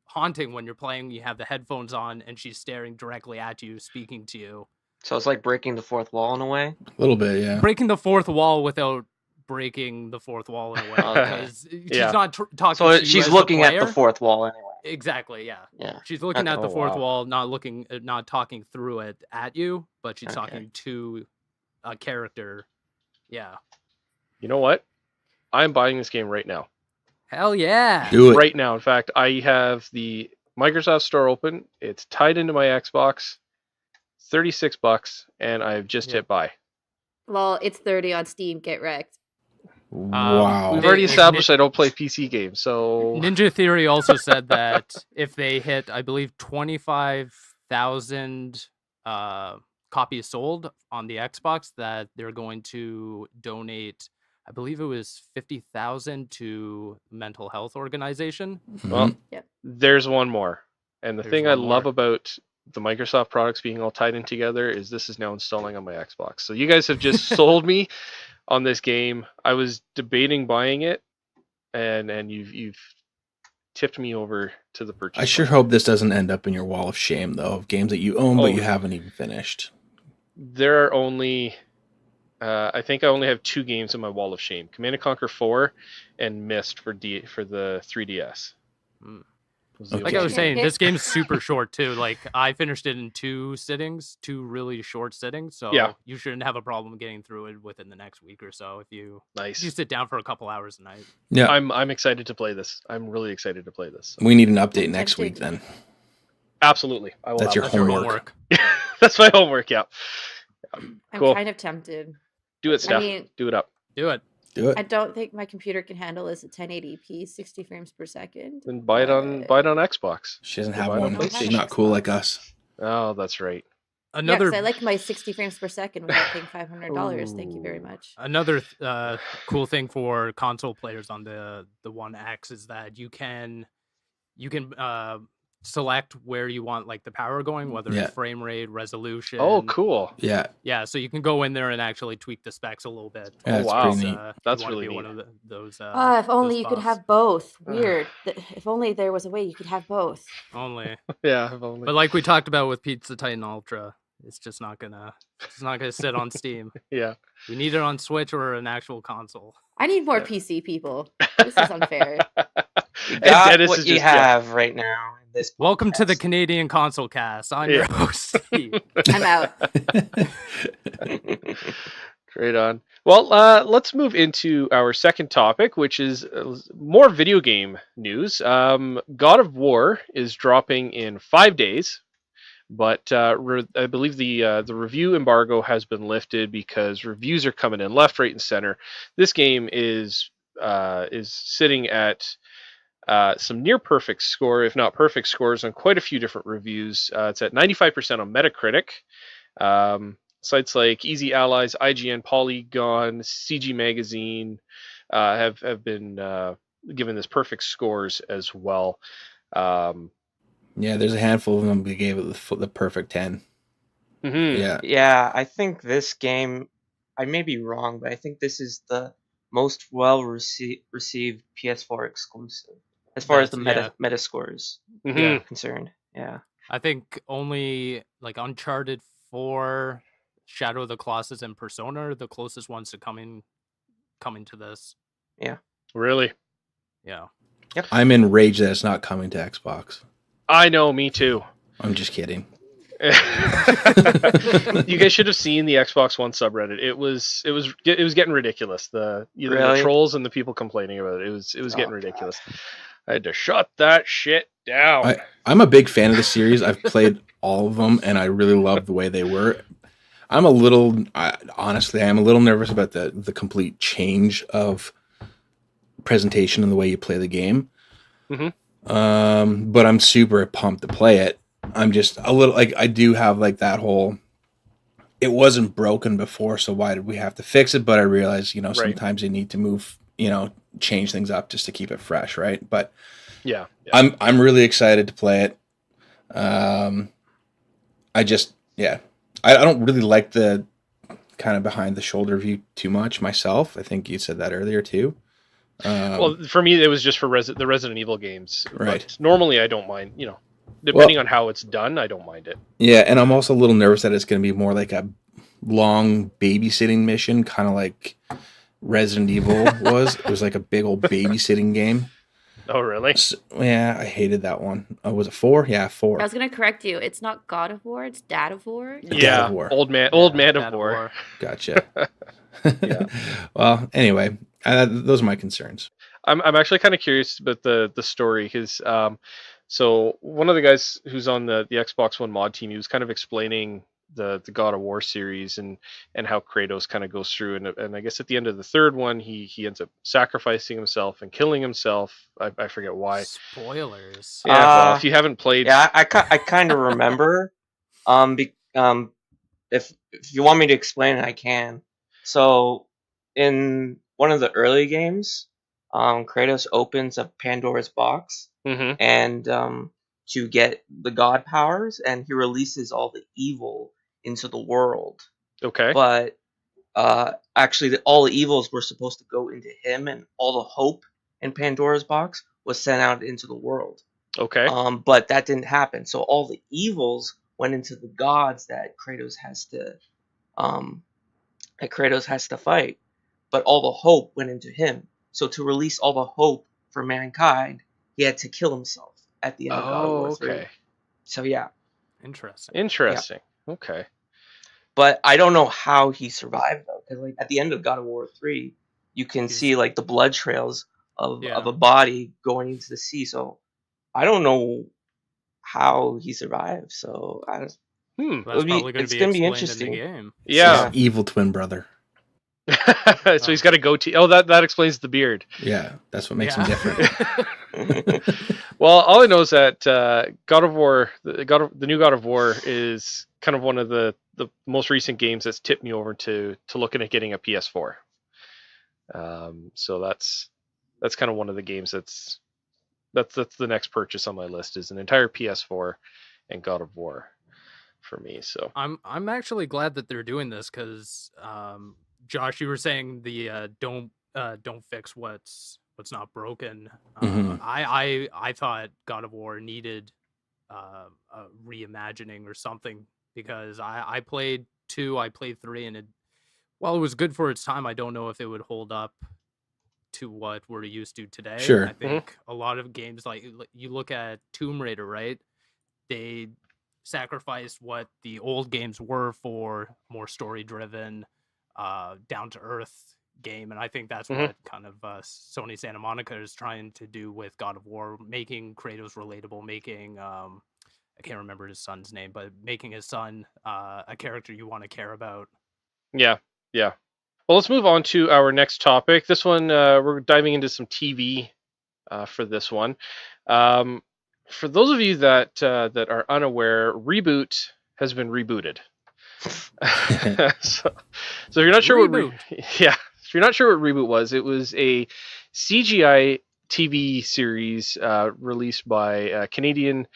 haunting when you're playing. You have the headphones on, and she's staring directly at you, speaking to you.
So it's like breaking the fourth wall in a way?
A little bit, yeah.
Breaking the fourth wall without breaking the fourth wall in a way. Because she's not talking
so
to you.
She's looking at the fourth wall anyway.
Exactly, yeah.
Yeah.
She's looking at the fourth wall, not talking through it at you, but she's talking to a character. Yeah.
You know what? I'm buying this game right now.
Hell yeah.
Do it.
Right now. In fact, I have the Microsoft Store open. It's tied into my Xbox. $36, and I've just hit buy.
Well, it's 30 on Steam. Get wrecked.
Wow.
We've already established I don't play PC games, so
Ninja Theory also said that if they hit, I believe, 25,000 copies sold on the Xbox, that they're going to donate, I believe it was 50,000 to mental health organization.
Well, there's one more. And the thing I love about the Microsoft products being all tied in together is this is now installing on my Xbox. So you guys have just sold me on this game. I was debating buying it, and you've tipped me over to the purchase.
I sure hope this doesn't end up in your wall of shame, though, of games that you own but you haven't even finished.
There are only, I think I only have 2 games in my wall of shame: Command & Conquer 4 and Myst for the 3DS.
Like I was saying, this game's super short too. Like, I finished it in 2 really short sittings. So you shouldn't have a problem getting through it within the next week or so if you sit down for a couple hours a night.
Yeah, I'm excited to play this. I'm really excited to play this.
We need an update next week then.
Absolutely, I will.
That's your homework.
That's my homework. Yeah.
I'm kind of tempted.
Do it, Steph. Do it up.
Do it.
I don't think my computer can handle this at 1080p, 60 frames per second.
Then buy it on Xbox.
She doesn't have one. She's not cool like us.
Oh, that's right.
I like my 60 frames per second without paying $500. Thank you very much.
Another cool thing for console players on the One X is that you can select where you want like the power going, whether it's frame rate, resolution.
Oh, cool.
Yeah, so you can go in there and actually tweak the specs a little bit.
Yeah, that's pretty neat.
That's really neat.
One of those.
If only you could have both. Weird. If only there was a way you could have both.
Only.
Yeah, if only.
But like we talked about with Pizza Titan Ultra, it's just not gonna sit on Steam.
Yeah.
We need it on Switch or an actual console.
I need more PC people. This is unfair.
You got what you have right now.
Welcome to the Canadian Console Cast. I'm your host, Steve.
I'm out.
Great on. Well, let's move into our second topic, which is more video game news. God of War is dropping in 5 days, but I believe the review embargo has been lifted because reviews are coming in left, right, and center. This game is sitting at some near perfect score, if not perfect scores, on quite a few different reviews. It's at 95% on Metacritic. Sites like Easy Allies, IGN, Polygon, CG Magazine have been given this perfect scores as well.
Yeah, there's a handful of them we gave it the perfect 10.
Mm-hmm.
Yeah, I think this game, I may be wrong, but I think this is the most well received PS4 exclusive as far as the meta scores are concerned. Yeah,
I think only like Uncharted 4, Shadow of the Colossus, and Persona are the closest ones to coming to this.
Yeah.
Really?
Yeah.
Yep.
I'm enraged that it's not coming to Xbox.
I know, me too.
I'm just kidding.
You guys should have seen the Xbox One subreddit. It was getting ridiculous. The trolls and the people complaining about it. It was getting ridiculous. I had to shut that shit down.
I'm a big fan of the series. I've played all of them, and I really love the way they were. I'm a little nervous about the complete change of presentation and the way you play the game.
Mm-hmm.
But I'm super pumped to play it. I'm just a little like I do have like that whole. It wasn't broken before, so why did we have to fix it? But I realize, sometimes you need to move, change things up just to keep it fresh, right? But
yeah.
I'm really excited to play it. I don't really like the kind of behind the shoulder view too much myself. I think you said that earlier too.
Well, for me, it was just for the Resident Evil games.
Right.
But normally, I don't mind. Depending on how it's done, I don't mind it.
Yeah, and I'm also a little nervous that it's going to be more like a long babysitting mission, kind of like Resident Evil was. It was like a big old babysitting game.
Oh, really?
So, yeah, I hated that one. Was it 4? Yeah, 4.
I was going to correct you. It's not God of War. It's Dad of War.
Yeah,
Dad of War.
Old man of War.
Gotcha.
Yeah.
Well, anyway, those are my concerns.
I'm actually kind of curious about the story because so one of the guys who's on the Xbox One mod team, he was kind of explaining the God of War series and how Kratos kind of goes through and I guess at the end of the third one he ends up sacrificing himself and killing himself. I forget why.
Spoilers.
Yeah, well, if you haven't played,
yeah, I kind of remember. If you want me to explain it, I can. So in one of the early games, Kratos opens up Pandora's box and to get the god powers, and he releases all the evil into the world.
Okay.
But actually, all the evils were supposed to go into him, and all the hope in Pandora's box was sent out into the world.
Okay.
But that didn't happen. So all the evils went into the gods that Kratos has to fight. But all the hope went into him. So to release all the hope for mankind, he had to kill himself at the end of God of War 3.
Okay.
So yeah.
Interesting.
Yeah. Okay.
But I don't know how he survived though, because at the end of God of War 3, you can see the blood trails of a body going into the sea. So I don't know how he survived. So
it's gonna be interesting. In the game.
Yeah.
Evil twin brother.
So he's got a goatee. Oh, that explains the beard.
Yeah, that's what makes him different.
Well, all I know is that God of War, the new God of War, is kind of one of the most recent games that's tipped me over to looking at getting a PS4. So that's kind of one of the games that's that's the next purchase on my list is an entire PS4 and God of War for me. So
I'm actually glad that they're doing this because Josh, you were saying the don't fix what's not broken. I thought God of War needed a reimagining or something because I played 2, I played 3, and while it was good for its time, I don't know if it would hold up to what we're used to today.
Sure.
I think a lot of games, like you look at Tomb Raider, right? They sacrificed what the old games were for more story-driven, down-to-earth game, and I think that's what kind of Sony Santa Monica is trying to do with God of War, making Kratos relatable, making I can't remember his son's name, but making his son a character you want to care about.
Yeah. Well, let's move on to our next topic. This one, we're diving into some TV for this one. For those of you that are unaware, ReBoot has been rebooted. so if you're not sure
ReBoot.
if you're not sure what ReBoot was, it was a CGI TV series released by Canadian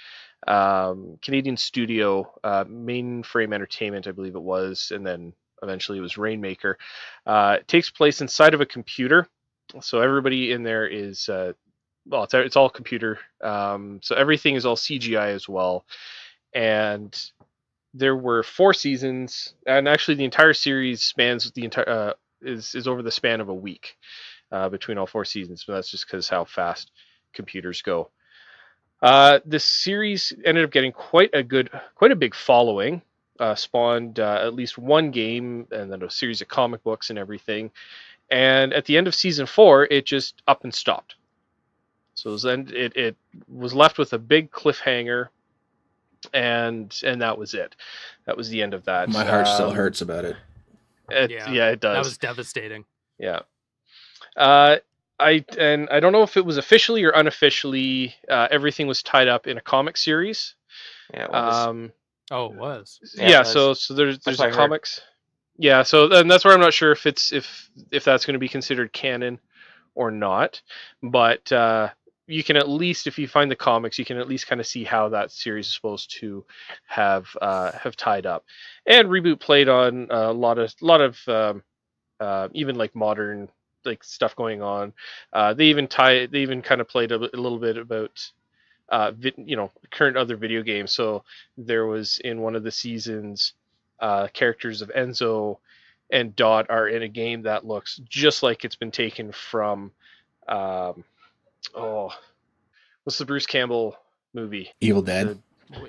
studio, Mainframe Entertainment, I believe it was, and then eventually it was Rainmaker. It takes place inside of a computer, so everybody in there is it's all computer. So everything is all CGI as well, and there were 4 seasons, and actually the entire series spans the entire is over the span of a week between all 4 seasons. But that's just because how fast computers go. This series ended up getting quite a big following. Spawned at least 1 game and then a series of comic books and everything. And at the end of season 4, it just up and stopped. So it was left with a big cliffhanger, and that was it. That was the end of that.
My heart still hurts about it.
Yeah, it does.
That was devastating.
Yeah. I don't know if it was officially or unofficially. Everything was tied up in a comic series.
Yeah, it was.
It was.
Yeah, so there's a comics. Yeah, so and that's where I'm not sure if that's going to be considered canon or not. But you can at least, if you find the comics, you can at least kind of see how that series is supposed to have tied up. And ReBoot played on a lot of even like modern like stuff going on. They even kind of played a little bit about current other video games. So there was in one of the seasons characters of Enzo and Dot are in a game that looks just like it's been taken from what's the Bruce Campbell movie?
Evil Dead.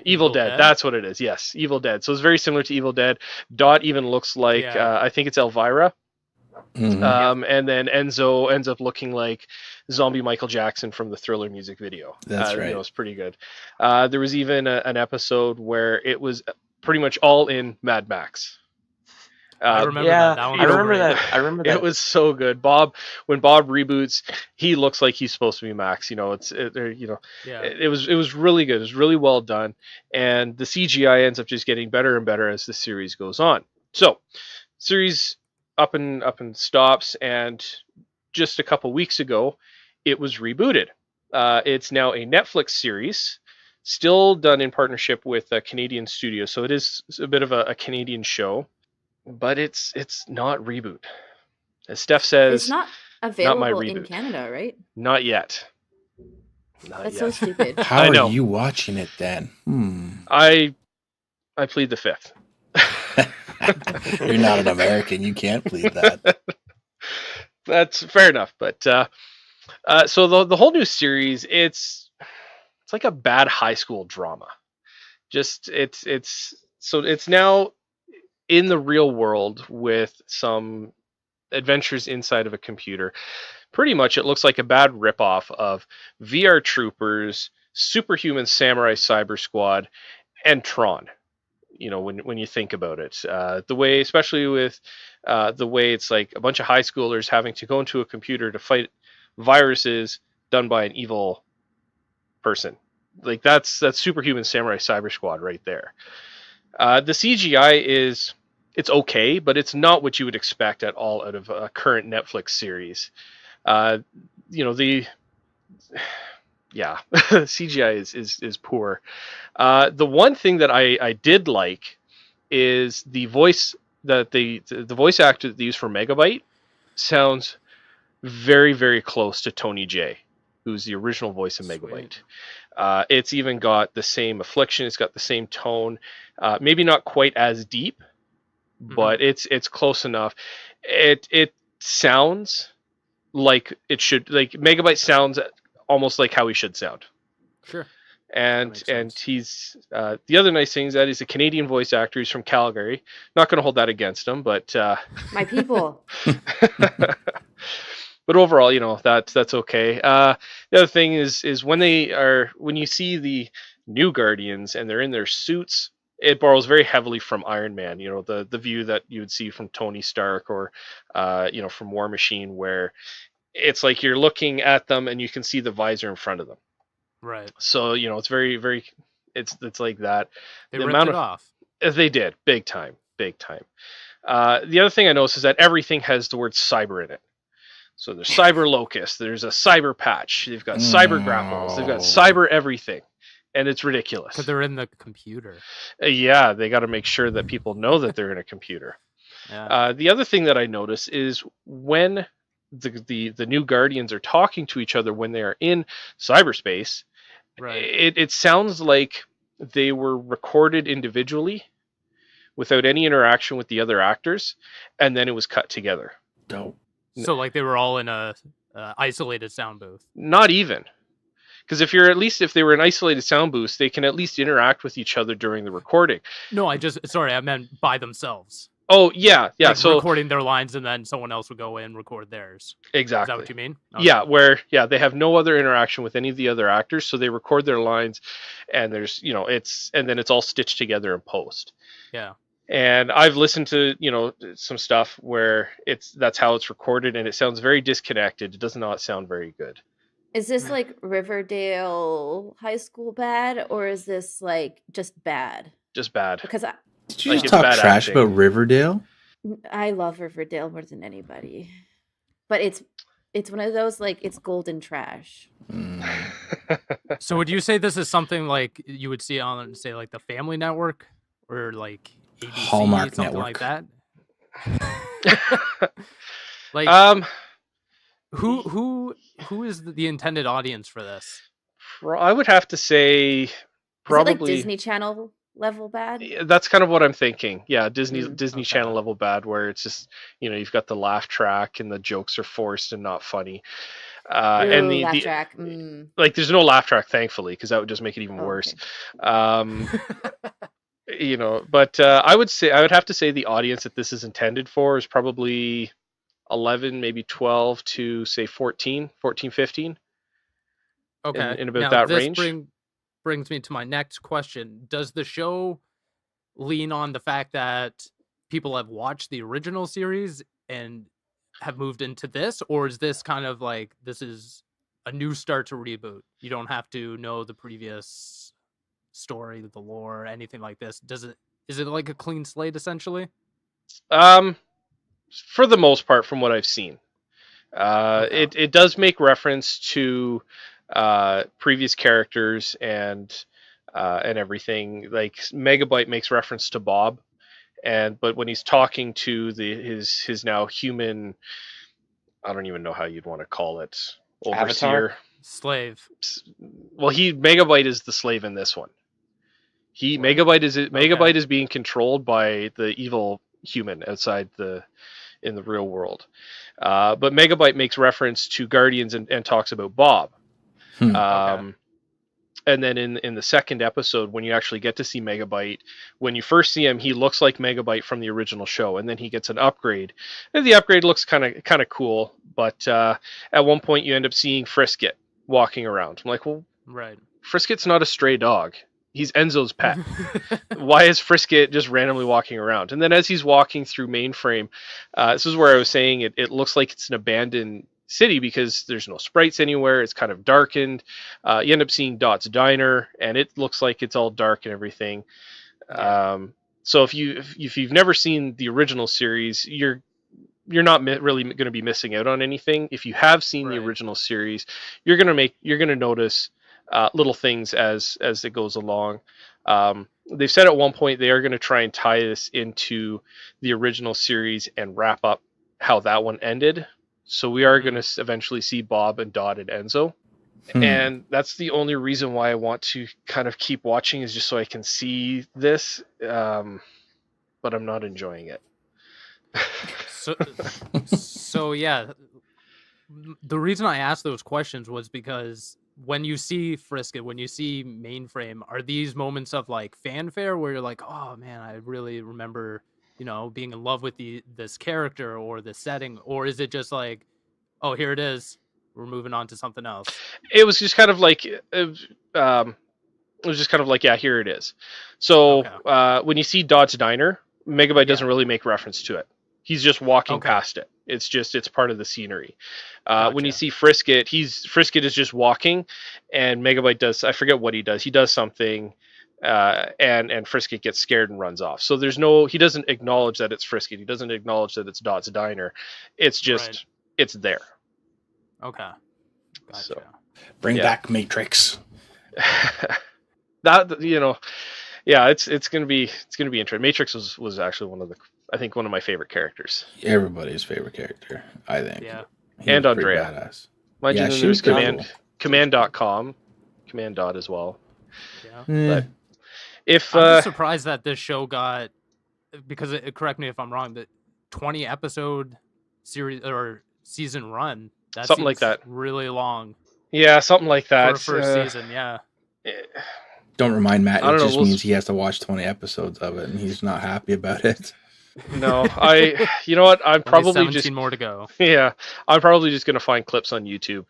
Evil Dead. That's what it is. Yes, Evil Dead. So it's very similar to Evil Dead. Dot even looks like I think it's Elvira.
Mm-hmm.
And then Enzo ends up looking like zombie Michael Jackson from the Thriller music video.
That's right.
It was pretty good. There was even an episode where it was pretty much all in Mad Max.
I remember that.
I remember that.
It was so good. When Bob reboots, he looks like he's supposed to be Max. It was really good. It was really well done, and the CGI ends up just getting better and better as the series goes on. So, series up and stops, and just a couple weeks ago, it was rebooted. It's now a Netflix series, still done in partnership with a Canadian studio, so it is a bit of a Canadian show. But it's not ReBoot. As Steph says,
it's not available in Canada, right?
Not yet.
That's so stupid.
How are you watching it then?
I plead the fifth.
You're not an American. You can't plead that.
That's fair enough. But so the whole new series, it's like a bad high school drama. Just it's now in the real world with some adventures inside of a computer. Pretty much it looks like a bad ripoff of VR Troopers, Superhuman Samurai Cyber Squad, and Tron. When you think about it, the way, especially with the way it's like a bunch of high schoolers having to go into a computer to fight viruses done by an evil person. Like that's Superhuman Samurai Cyber Squad right there. The CGI it's okay, but it's not what you would expect at all out of a current Netflix series. The yeah, CGI is poor. The one thing that I did like is the voice that the voice actor that they use for Megabyte sounds very, very close to Tony J, who's the original voice of Megabyte. It's even got the same affliction. It's got the same tone. Maybe not quite as deep, but it's close enough. It sounds like it should. Like Megabyte sounds almost like how he should sound.
Sure.
And he's the other nice thing is that he's a Canadian voice actor. He's from Calgary. Not going to hold that against him, but
my people.
But overall, that's okay. The other thing is when you see the new Guardians and they're in their suits, it borrows very heavily from Iron Man. The view that you would see from Tony Stark or from War Machine, where it's like you're looking at them and you can see the visor in front of them.
Right.
So it's very, very. It's like that.
They ripped it off.
They did big time. The other thing I noticed is that everything has the word cyber in it. So there's cyber locust, there's a cyber patch, they've got cyber grapples, they've got cyber everything, and it's ridiculous.
Because they're in the computer.
Yeah, they got to make sure that people know that they're in a computer.
Yeah.
The other thing that I notice is when the new Guardians are talking to each other when they are in cyberspace,
right.
It sounds like they were recorded individually without any interaction with the other actors, and then it was cut together.
Dope.
So like they were all in a isolated sound booth.
Not even, because if they were in isolated sound booths, they can at least interact with each other during the recording.
No, I meant by themselves.
Oh yeah.
Like
so
recording their lines and then someone else would go in and record theirs.
Exactly.
Is that what you mean?
Okay. Yeah, they have no other interaction with any of the other actors, so they record their lines, and there's it's all stitched together in post.
Yeah.
And I've listened to, some stuff where that's how it's recorded, and it sounds very disconnected. It does not sound very good.
Is this like Riverdale High School bad, or is this like just bad?
Just bad.
Because
did you just talk trash about Riverdale?
I love Riverdale more than anybody, but it's one of those like it's golden trash.
So would you say this is something like you would see on, say, like the Family Network or like ABC,
Hallmark
something
Network.
like that? Like who is the intended audience for this?
I would have to say probably
is it like Disney Channel level bad.
That's kind of what I'm thinking. Yeah, Disney Channel level bad, where it's just you've got the laugh track and the jokes are forced and not funny. And the
laugh track.
Like there's no laugh track, thankfully, because that would just make it even worse. But I would have to say the audience that this is intended for is probably 11, maybe 12 to say 14, 15.
Okay.
In about that range.
Brings me to my next question. Does the show lean on the fact that people have watched the original series and have moved into this, or is this kind of like this is a new start to ReBoot? You don't have to know the previous story, the lore, anything like this. Is it like a clean slate essentially?
For the most part, from what I've seen, it does make reference to previous characters and everything. Like Megabyte makes reference to Bob, but when he's talking to his now human, I don't even know how you'd want to call it, overseer,
slave.
Well, Megabyte is the slave in this one. Megabyte is being controlled by the evil human outside in the real world. But Megabyte makes reference to Guardians and talks about Bob. And then in the second episode, when you actually get to see Megabyte, when you first see him, he looks like Megabyte from the original show, and then he gets an upgrade. And the upgrade looks kind of cool, but at one point you end up seeing Frisket walking around. I'm like, well,
right.
Frisket's not a stray dog. He's Enzo's pet. Why is Frisket just randomly walking around? And then as he's walking through Mainframe, this is where I was saying it looks like it's an abandoned city because there's no sprites anywhere. It's kind of darkened. You end up seeing Dot's Diner, and it looks like it's all dark and everything. Yeah. So if you've never seen the original series, you're not really going to be missing out on anything. If you have seen the original series, you're going to notice little things as it goes along. They've said at one point they are going to try and tie this into the original series and wrap up how that one ended. So we are going to eventually see Bob and Dot and Enzo. And that's the only reason why I want to kind of keep watching, is just so I can see this. But I'm not enjoying it.
So yeah, the reason I asked those questions was because when you see Frisket, when you see Mainframe, are these moments of like fanfare where you're like, oh man, I really remember, being in love with this character or the setting, or is it just like, oh, here it is, we're moving on to something else?
It was just kind of like, yeah, here it is. So when you see Dot's Diner, Megabyte doesn't really make reference to it. He's just walking past it. It's part of the scenery. When you see Frisket, Frisket is just walking, and Megabyte does, I forget what he does. He does something, and Frisket gets scared and runs off. So he doesn't acknowledge that it's Frisket. He doesn't acknowledge that it's Dot's Diner. It's just, it's there.
Okay. Gotcha.
So,
bring back Matrix.
That, yeah, it's gonna be interesting. Matrix was actually one of my favorite characters.
Everybody's favorite character, I think.
Yeah.
And Andrea.
Badass.
She was command.com, command dot as well.
Yeah.
But if
I'm just surprised that this show got, because correct me if I'm wrong, but 20 episode series or season run. That
something like that.
Really long.
Yeah, something like that.
For a first season, yeah.
Don't remind Matt. It just means he has to watch 20 episodes of it, and he's not happy about it.
No, you know what? I'm probably
17 more to go.
Yeah, I'm probably just going to find clips on YouTube,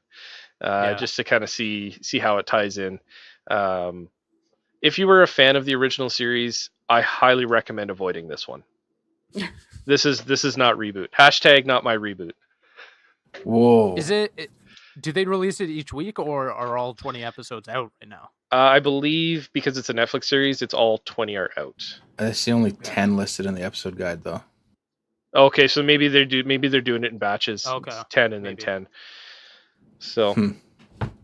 just to kind of see how it ties in. If you were a fan of the original series, I highly recommend avoiding this one. This is not ReBoot. # not my ReBoot.
Whoa.
Is it? Do they release it each week, or are all 20 episodes out right now?
I believe because it's a Netflix series, it's all 20 are out.
I see only 10 listed in the episode guide, though.
Okay, so maybe they're doing it in batches.
Okay,
10 and then 10. So,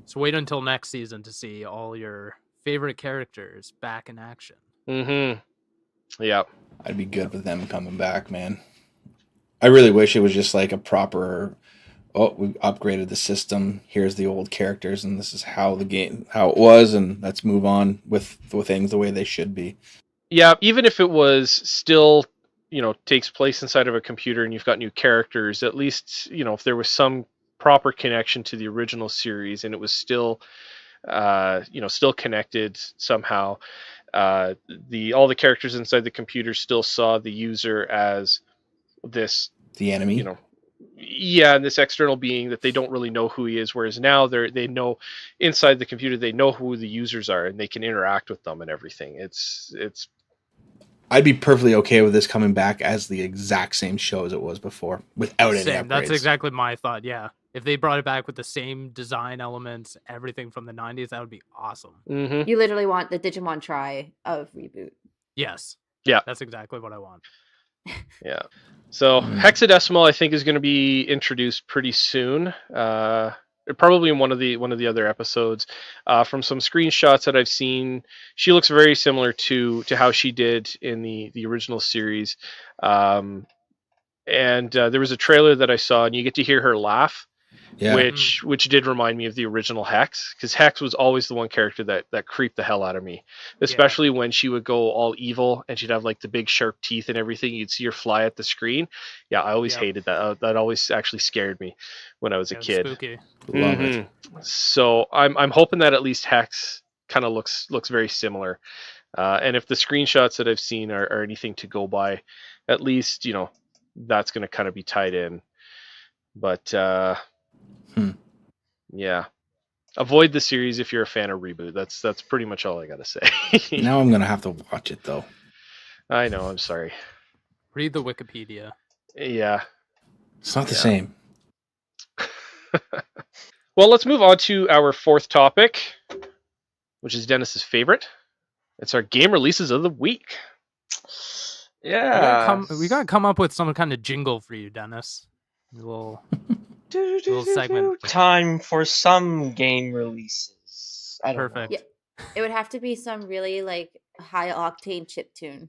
so wait until next season to see all your favorite characters back in action.
Mm-hmm. Yeah,
I'd be good with them coming back, man. I really wish it was just like a proper. Oh, we upgraded the system. Here's the old characters, and this is how it was, and let's move on with things the way they should be.
Yeah, even if it was still, takes place inside of a computer and you've got new characters, at least, if there was some proper connection to the original series and it was still, still connected somehow. All the characters inside the computer still saw the user as the
enemy.
Yeah, and this external being that they don't really know who he is, whereas now they know inside the computer, they know who the users are and they can interact with them and everything. It's
I'd be perfectly okay with this coming back as the exact same show as it was before, without any upgrades.
That's exactly my thought, yeah. If they brought it back with the same design elements, everything from the 90s, that would be awesome.
Mm-hmm.
You literally want the Digimon Try of ReBoot.
Yes.
Yeah.
That's exactly what I want.
Yeah. So hexadecimal, I think, is going to be introduced pretty soon. Probably in one of the other episodes. From some screenshots that I've seen, she looks very similar to how she did in the original series. And there was a trailer that I saw, and you get to hear her laugh. Yeah. Which did remind me of the original Hex, because Hex was always the one character that creeped the hell out of me, especially when she would go all evil and she'd have like the big sharp teeth and everything. You'd see her fly at the screen. Yeah, I always hated that. That always actually scared me when I was a kid.
Spooky.
Love it.
So I'm hoping that at least Hex kind of looks very similar. And if the screenshots that I've seen are anything to go by, at least that's going to kind of be tied in. But yeah, avoid the series if you're a fan of ReBoot. That's pretty much all I gotta say.
Now I'm gonna have to watch it though.
I know. I'm sorry.
Read the Wikipedia.
Yeah,
it's not the same.
Well, let's move on to our fourth topic, which is Dennis's favorite. It's our game releases of the week.
Yeah,
we gotta come up with some kind of jingle for you, Dennis. A little segment.
Time for some game releases. I don't
Perfect.
know.
Yeah, it would have to be some really like high octane chip tune.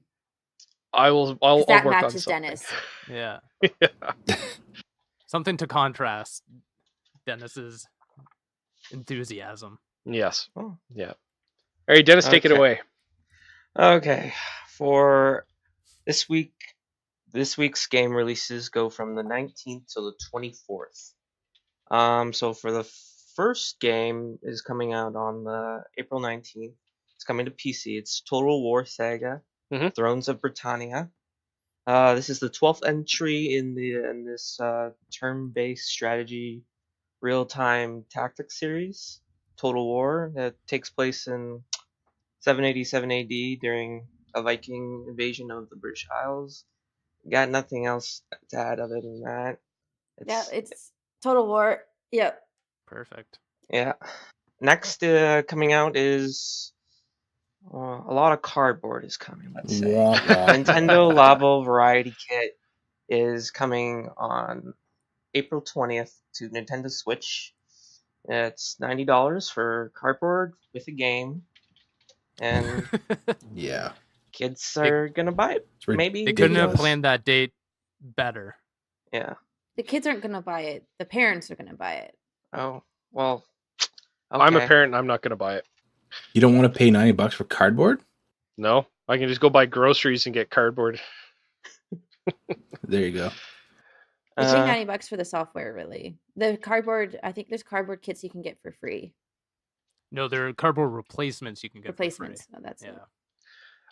I'll
That
work on
matches
something.
Dennis.
Yeah.
Yeah.
Something to contrast Dennis's enthusiasm.
Yes.
Oh.
Yeah. All right, Dennis, take it
Okay.
away.
Okay, for this week's game releases go from the 19th to the 24th. So for the first game is coming out on the April 19th. It's coming to PC. It's Total War Saga:
Mhm.
Thrones of Britannia. This is the 12th entry in this turn-based strategy real-time tactics series, Total War, that takes place in 787 AD during a Viking invasion of the British Isles. Got nothing else to add other than that.
It's Total War. Yep.
Perfect.
Yeah. Next coming out is a lot of cardboard is coming, let's say. Nintendo Labo Variety Kit is coming on April 20th to Nintendo Switch. It's $90 for cardboard with a game. And
yeah,
kids are going to buy it. Maybe
they couldn't have planned that date better.
Yeah.
The kids aren't going to buy it. The parents are going to buy it.
Oh, well. Okay.
I'm a parent and I'm not going to buy it.
You don't want to pay $90 for cardboard?
No, I can just go buy groceries and get cardboard.
There you go.
You pay $90 for the software, really. The cardboard, I think there's cardboard kits you can get for free.
No, there are cardboard replacements you can get
replacements.
for free.
No, that's it.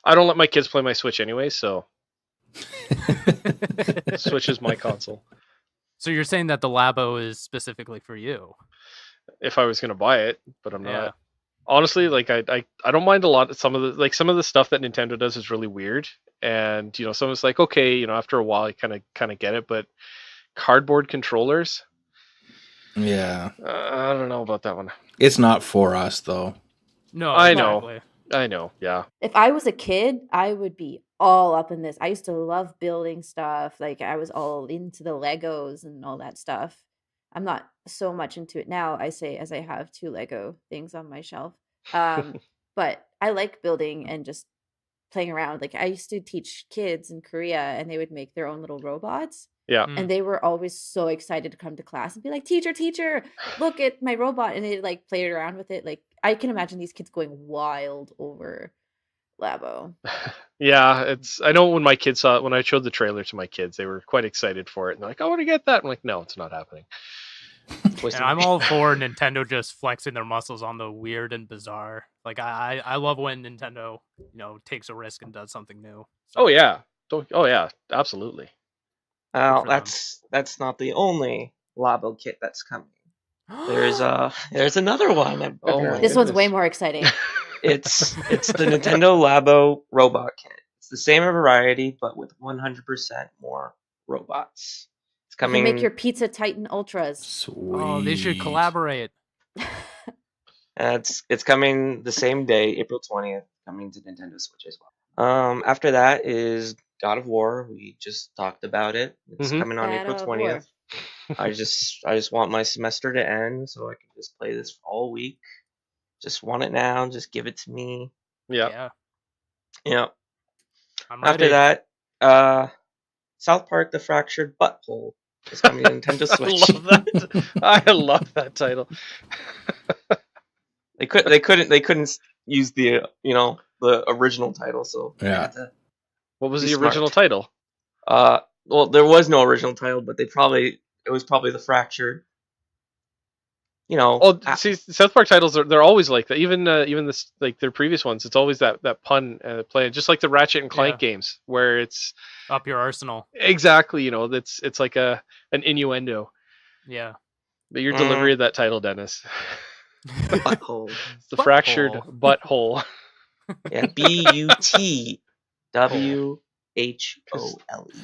I don't let my kids play my Switch anyway, so Switch is my console.
So you're saying that the Labo is specifically for you?
If I was going to buy it, but I'm not. Honestly, like I don't mind a lot. Some of the stuff that Nintendo does is really weird, and someone's like, okay, after a while, I kind of get it, but cardboard controllers.
Yeah.
I don't know about that one.
It's not for us, though.
No,
I
exactly.
know. Yeah.
If I was a kid, I would be all up in this. I used to love building stuff. Like I was all into the Legos and all that stuff. I'm not so much into it now, I say, as I have 2 Lego things on my shelf. But I like building and just playing around. Like I used to teach kids in Korea and they would make their own little robots.
Yeah.
And they were always so excited to come to class and be like, teacher, look at my robot. And they like played around with it. Like I can imagine these kids going wild over Labo.
Yeah, I know when my kids saw it, when I showed the trailer to my kids, they were quite excited for it. And they're like, I want to get that. I'm like, no, it's not happening.
And I'm all for Nintendo just flexing their muscles on the weird and bizarre. Like I love when Nintendo, takes a risk and does something new.
So. Oh yeah, absolutely.
Well, that's not the only Labo kit that's coming. There's another one.
This one's way more exciting.
It's the Nintendo Labo robot kit. It's the same variety, but with 100% more robots. It's coming.
You can make your Pizza Titan Ultras.
Sweet.
Oh, they should collaborate.
It's coming the same day, April 20th, coming to Nintendo Switch as well. After that is God of War. We just talked about it. It's coming on April 20th. I just want my semester to end so I can just play this all week. Just want it now. Just give it to me.
Yeah.
After that, South Park: The Fractured Butthole is coming to Nintendo Switch.
I love that title.
They couldn't use the the original title, so
yeah.
What was the original title?
Well, there was no original title, but it was probably The Fractured.
See, South Park titles they're always like that. Even this, like their previous ones, it's always that pun play, just like the Ratchet and Clank games, where it's
up your arsenal.
Exactly, it's like an innuendo.
Yeah.
But your delivery of that title, Dennis.
Butthole.
It's the fractured butthole.
Yeah, BUTWHOLE.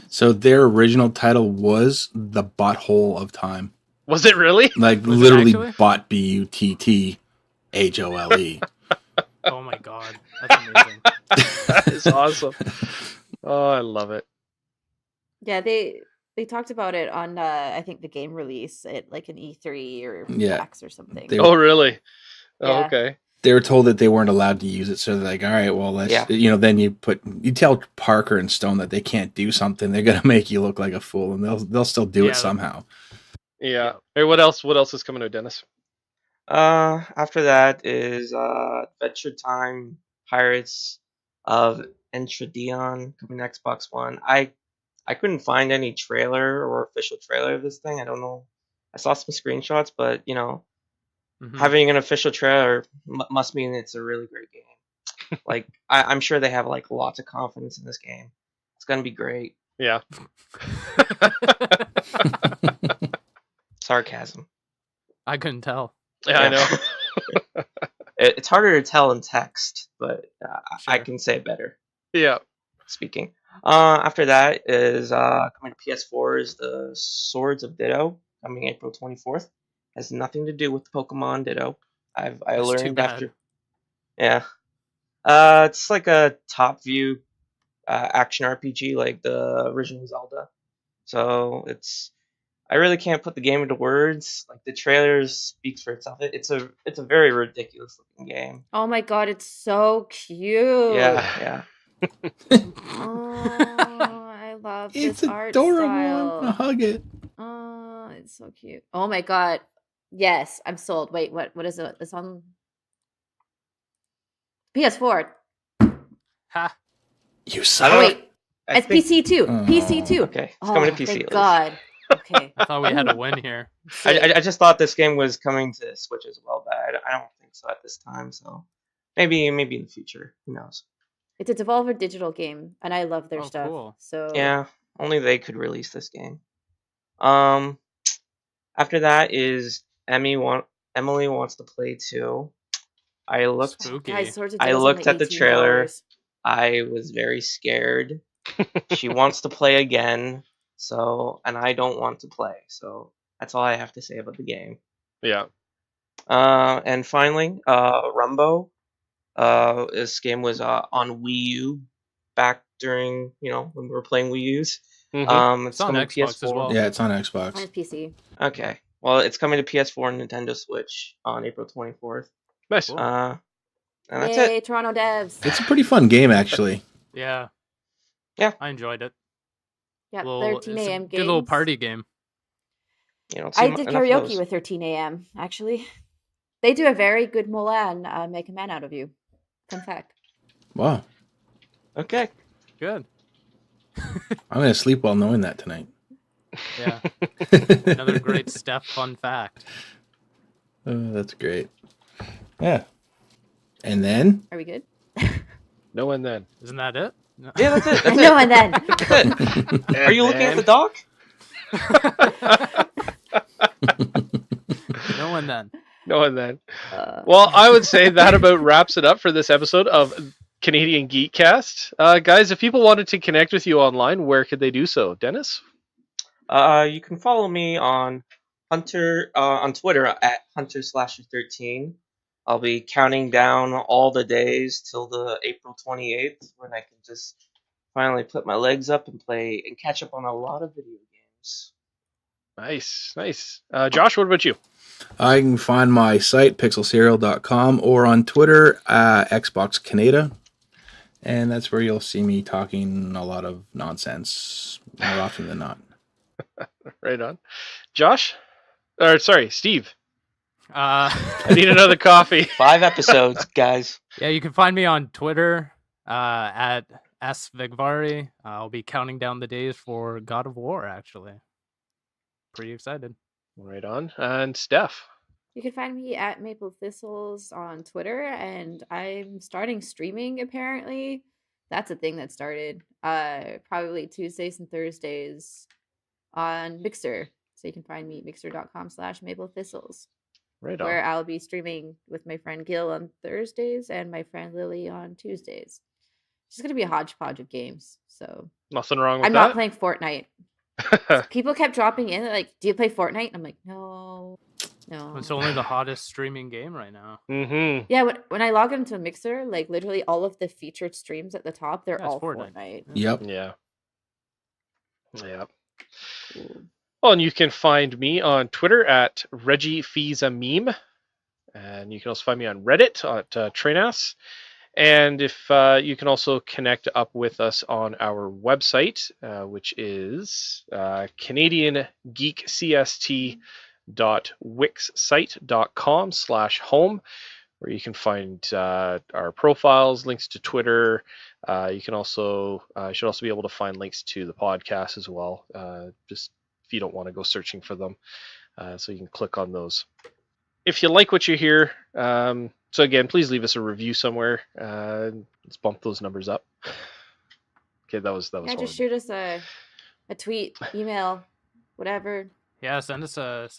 So their original title was The Butthole of Time.
Was it really?
Like
was
literally bot BUTTHOLE.
Oh my god, that's amazing.
That is awesome. Oh, I love it.
Yeah, they talked about it on I think the game release at like an E3 or PAX or something.
Oh really?
Yeah.
Oh, okay.
they were told that they weren't allowed to use it, so they're like, all right, well, let's then you tell Parker and Stone that they can't do something, they're gonna make you look like a fool, and they'll still do it somehow.
Yeah. Hey, what else is coming out, Dennis?
After that is Adventure Time Pirates of Entradion coming to Xbox One. I couldn't find any trailer or official trailer of this thing. I don't know. I saw some screenshots, but having an official trailer must mean it's a really great game. Like I'm sure they have like lots of confidence in this game. It's gonna be great.
Yeah.
Sarcasm.
I couldn't tell.
Yeah, I know.
It's harder to tell in text, but I
Sure.
can say it better.
Yeah.
Speaking. After that is coming to PS4 is the Swords of Ditto coming April 24th. Has nothing to do with Pokemon Ditto. I
That's too
learned
bad.
after. Yeah. It's like a top view action RPG like the original Zelda. So I really can't put the game into words. Like the trailer speaks for itself. It's a very ridiculous looking game.
Oh my god, it's so cute.
Yeah.
Oh, I love
It's
this art
adorable.
style.
I want to hug it.
Oh, it's so cute. Oh my god. Yes, I'm sold. Wait, what is it? It's on PS4.
Ha.
You
I
suck.
don't
Oh
know.
wait,
I
it's
think-
PC too.
Oh.
PC too.
Okay, it's
Oh,
coming to PC.
thank
at least.
God. Okay.
I thought we had a win here.
I just thought this game was coming to Switch as well, but I don't think so at this time. So maybe in the future. Who knows?
It's a Devolver Digital game, and I love their
Oh,
stuff.
cool.
So
Yeah, only they could release this game. After that is Emily wants to play too. I looked.
Spooky.
guys, Swords of
I
Dittle's
looked
only
at the trailer.
$18.
I was very scared. She wants to play again, and I don't want to play. So that's all I have to say about the game.
Yeah.
And finally, Rumbo. This game was on Wii U back during when we were playing Wii U's.
Mhm.
It's
It's on
coming to
Xbox
PS4.
as well.
Yeah, it's on
On
Xbox.
his PC.
Okay. Well, it's coming to PS4 and Nintendo Switch on April 24th.
Nice.
Cool.
And that's
Yay,
it.
Toronto devs.
It's a pretty fun game, actually.
Yeah.
Yeah.
I enjoyed it.
Yeah,
Little-
13
it's a
a.m.
Good little
games.
party game.
I did karaoke with 13 a.m. actually. They do a very good Mulan, make a man out of you. Fun fact.
Wow.
Okay.
Good.
I'm going to sleep well knowing that tonight.
Yeah. Another great Steph fun fact.
That's great. Yeah. And then?
Are we good?
No, and then.
Isn't that it? No.
Yeah, that's it. That's
No,
it.
and then.
That's it. Are you looking at the doc?
No and then.
No, and then. Well, I would say that about wraps it up for this episode of Canadian Geekcast. Guys, if people wanted to connect with you online, where could they do so? Dennis?
You can follow me on on Twitter at Hunter/13. I'll be counting down all the days till the April 28th when I can just finally put my legs up and play and catch up on a lot of video games.
Nice, nice. Josh, what about you?
I can find my site, pixelserial.com, or on Twitter, Xbox Canada. And that's where you'll see me talking a lot of nonsense more often than not.
Right on. Josh? Or, sorry, Steve.
I
I need another coffee.
5 episodes, guys.
Yeah, you can find me on Twitter at svigvari. I'll be counting down the days for God of War, actually. Pretty excited.
Right on. And Steph.
You can find me at Maple Thistles on Twitter, and I'm starting streaming apparently. That's a thing that started. Probably Tuesdays and Thursdays on Mixer. So you can find me at mixer.com/maplethistles.
Right on.
Where I'll be streaming with my friend Gil on Thursdays and my friend Lily on Tuesdays. It's just gonna be a hodgepodge of games. So
Nothing wrong with
I'm
that.
not playing Fortnite. People kept dropping in like, "Do you play Fortnite?" I'm like, "No, no."
It's only the hottest streaming game right now.
Mm-hmm.
Yeah, when I log into Mixer, like literally all of the featured streams at the top, they're
Yeah, it's
all Fortnite.
Yep.
Yeah. Yeah.
Cool.
Well, and you can find me on Twitter at ReggieFeesaMeme. And you can also find me on Reddit at Trainass. And if you can also connect up with us on our website, which is CanadianGeekCST.wixsite.com/home, where you can find our profiles, links to Twitter. You can also should also be able to find links to the podcast as well. Just if you don't want to go searching for them, so you can click on those. If you like what you hear, so again, please leave us a review somewhere. Let's bump those numbers up. Okay, that was.
Yeah, just shoot us a tweet, email, whatever.
Yeah, send us a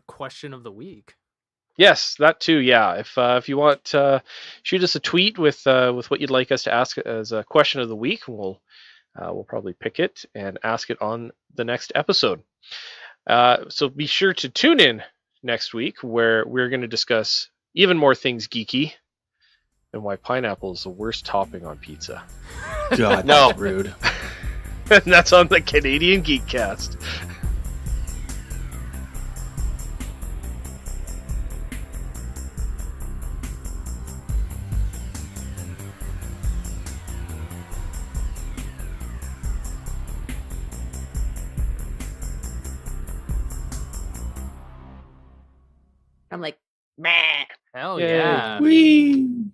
question of the week.
Yes, that too. Yeah, if you want, shoot us a tweet with what you'd like us to ask as a question of the week. We'll probably pick it and ask it on the next episode. So be sure to tune in next week, where we're going to discuss even more things geeky and why pineapple is the worst topping on pizza.
God, no, that's rude.
And that's on the Canadian Geekcast.
I'm like, meh.
Hell yeah.
Whee!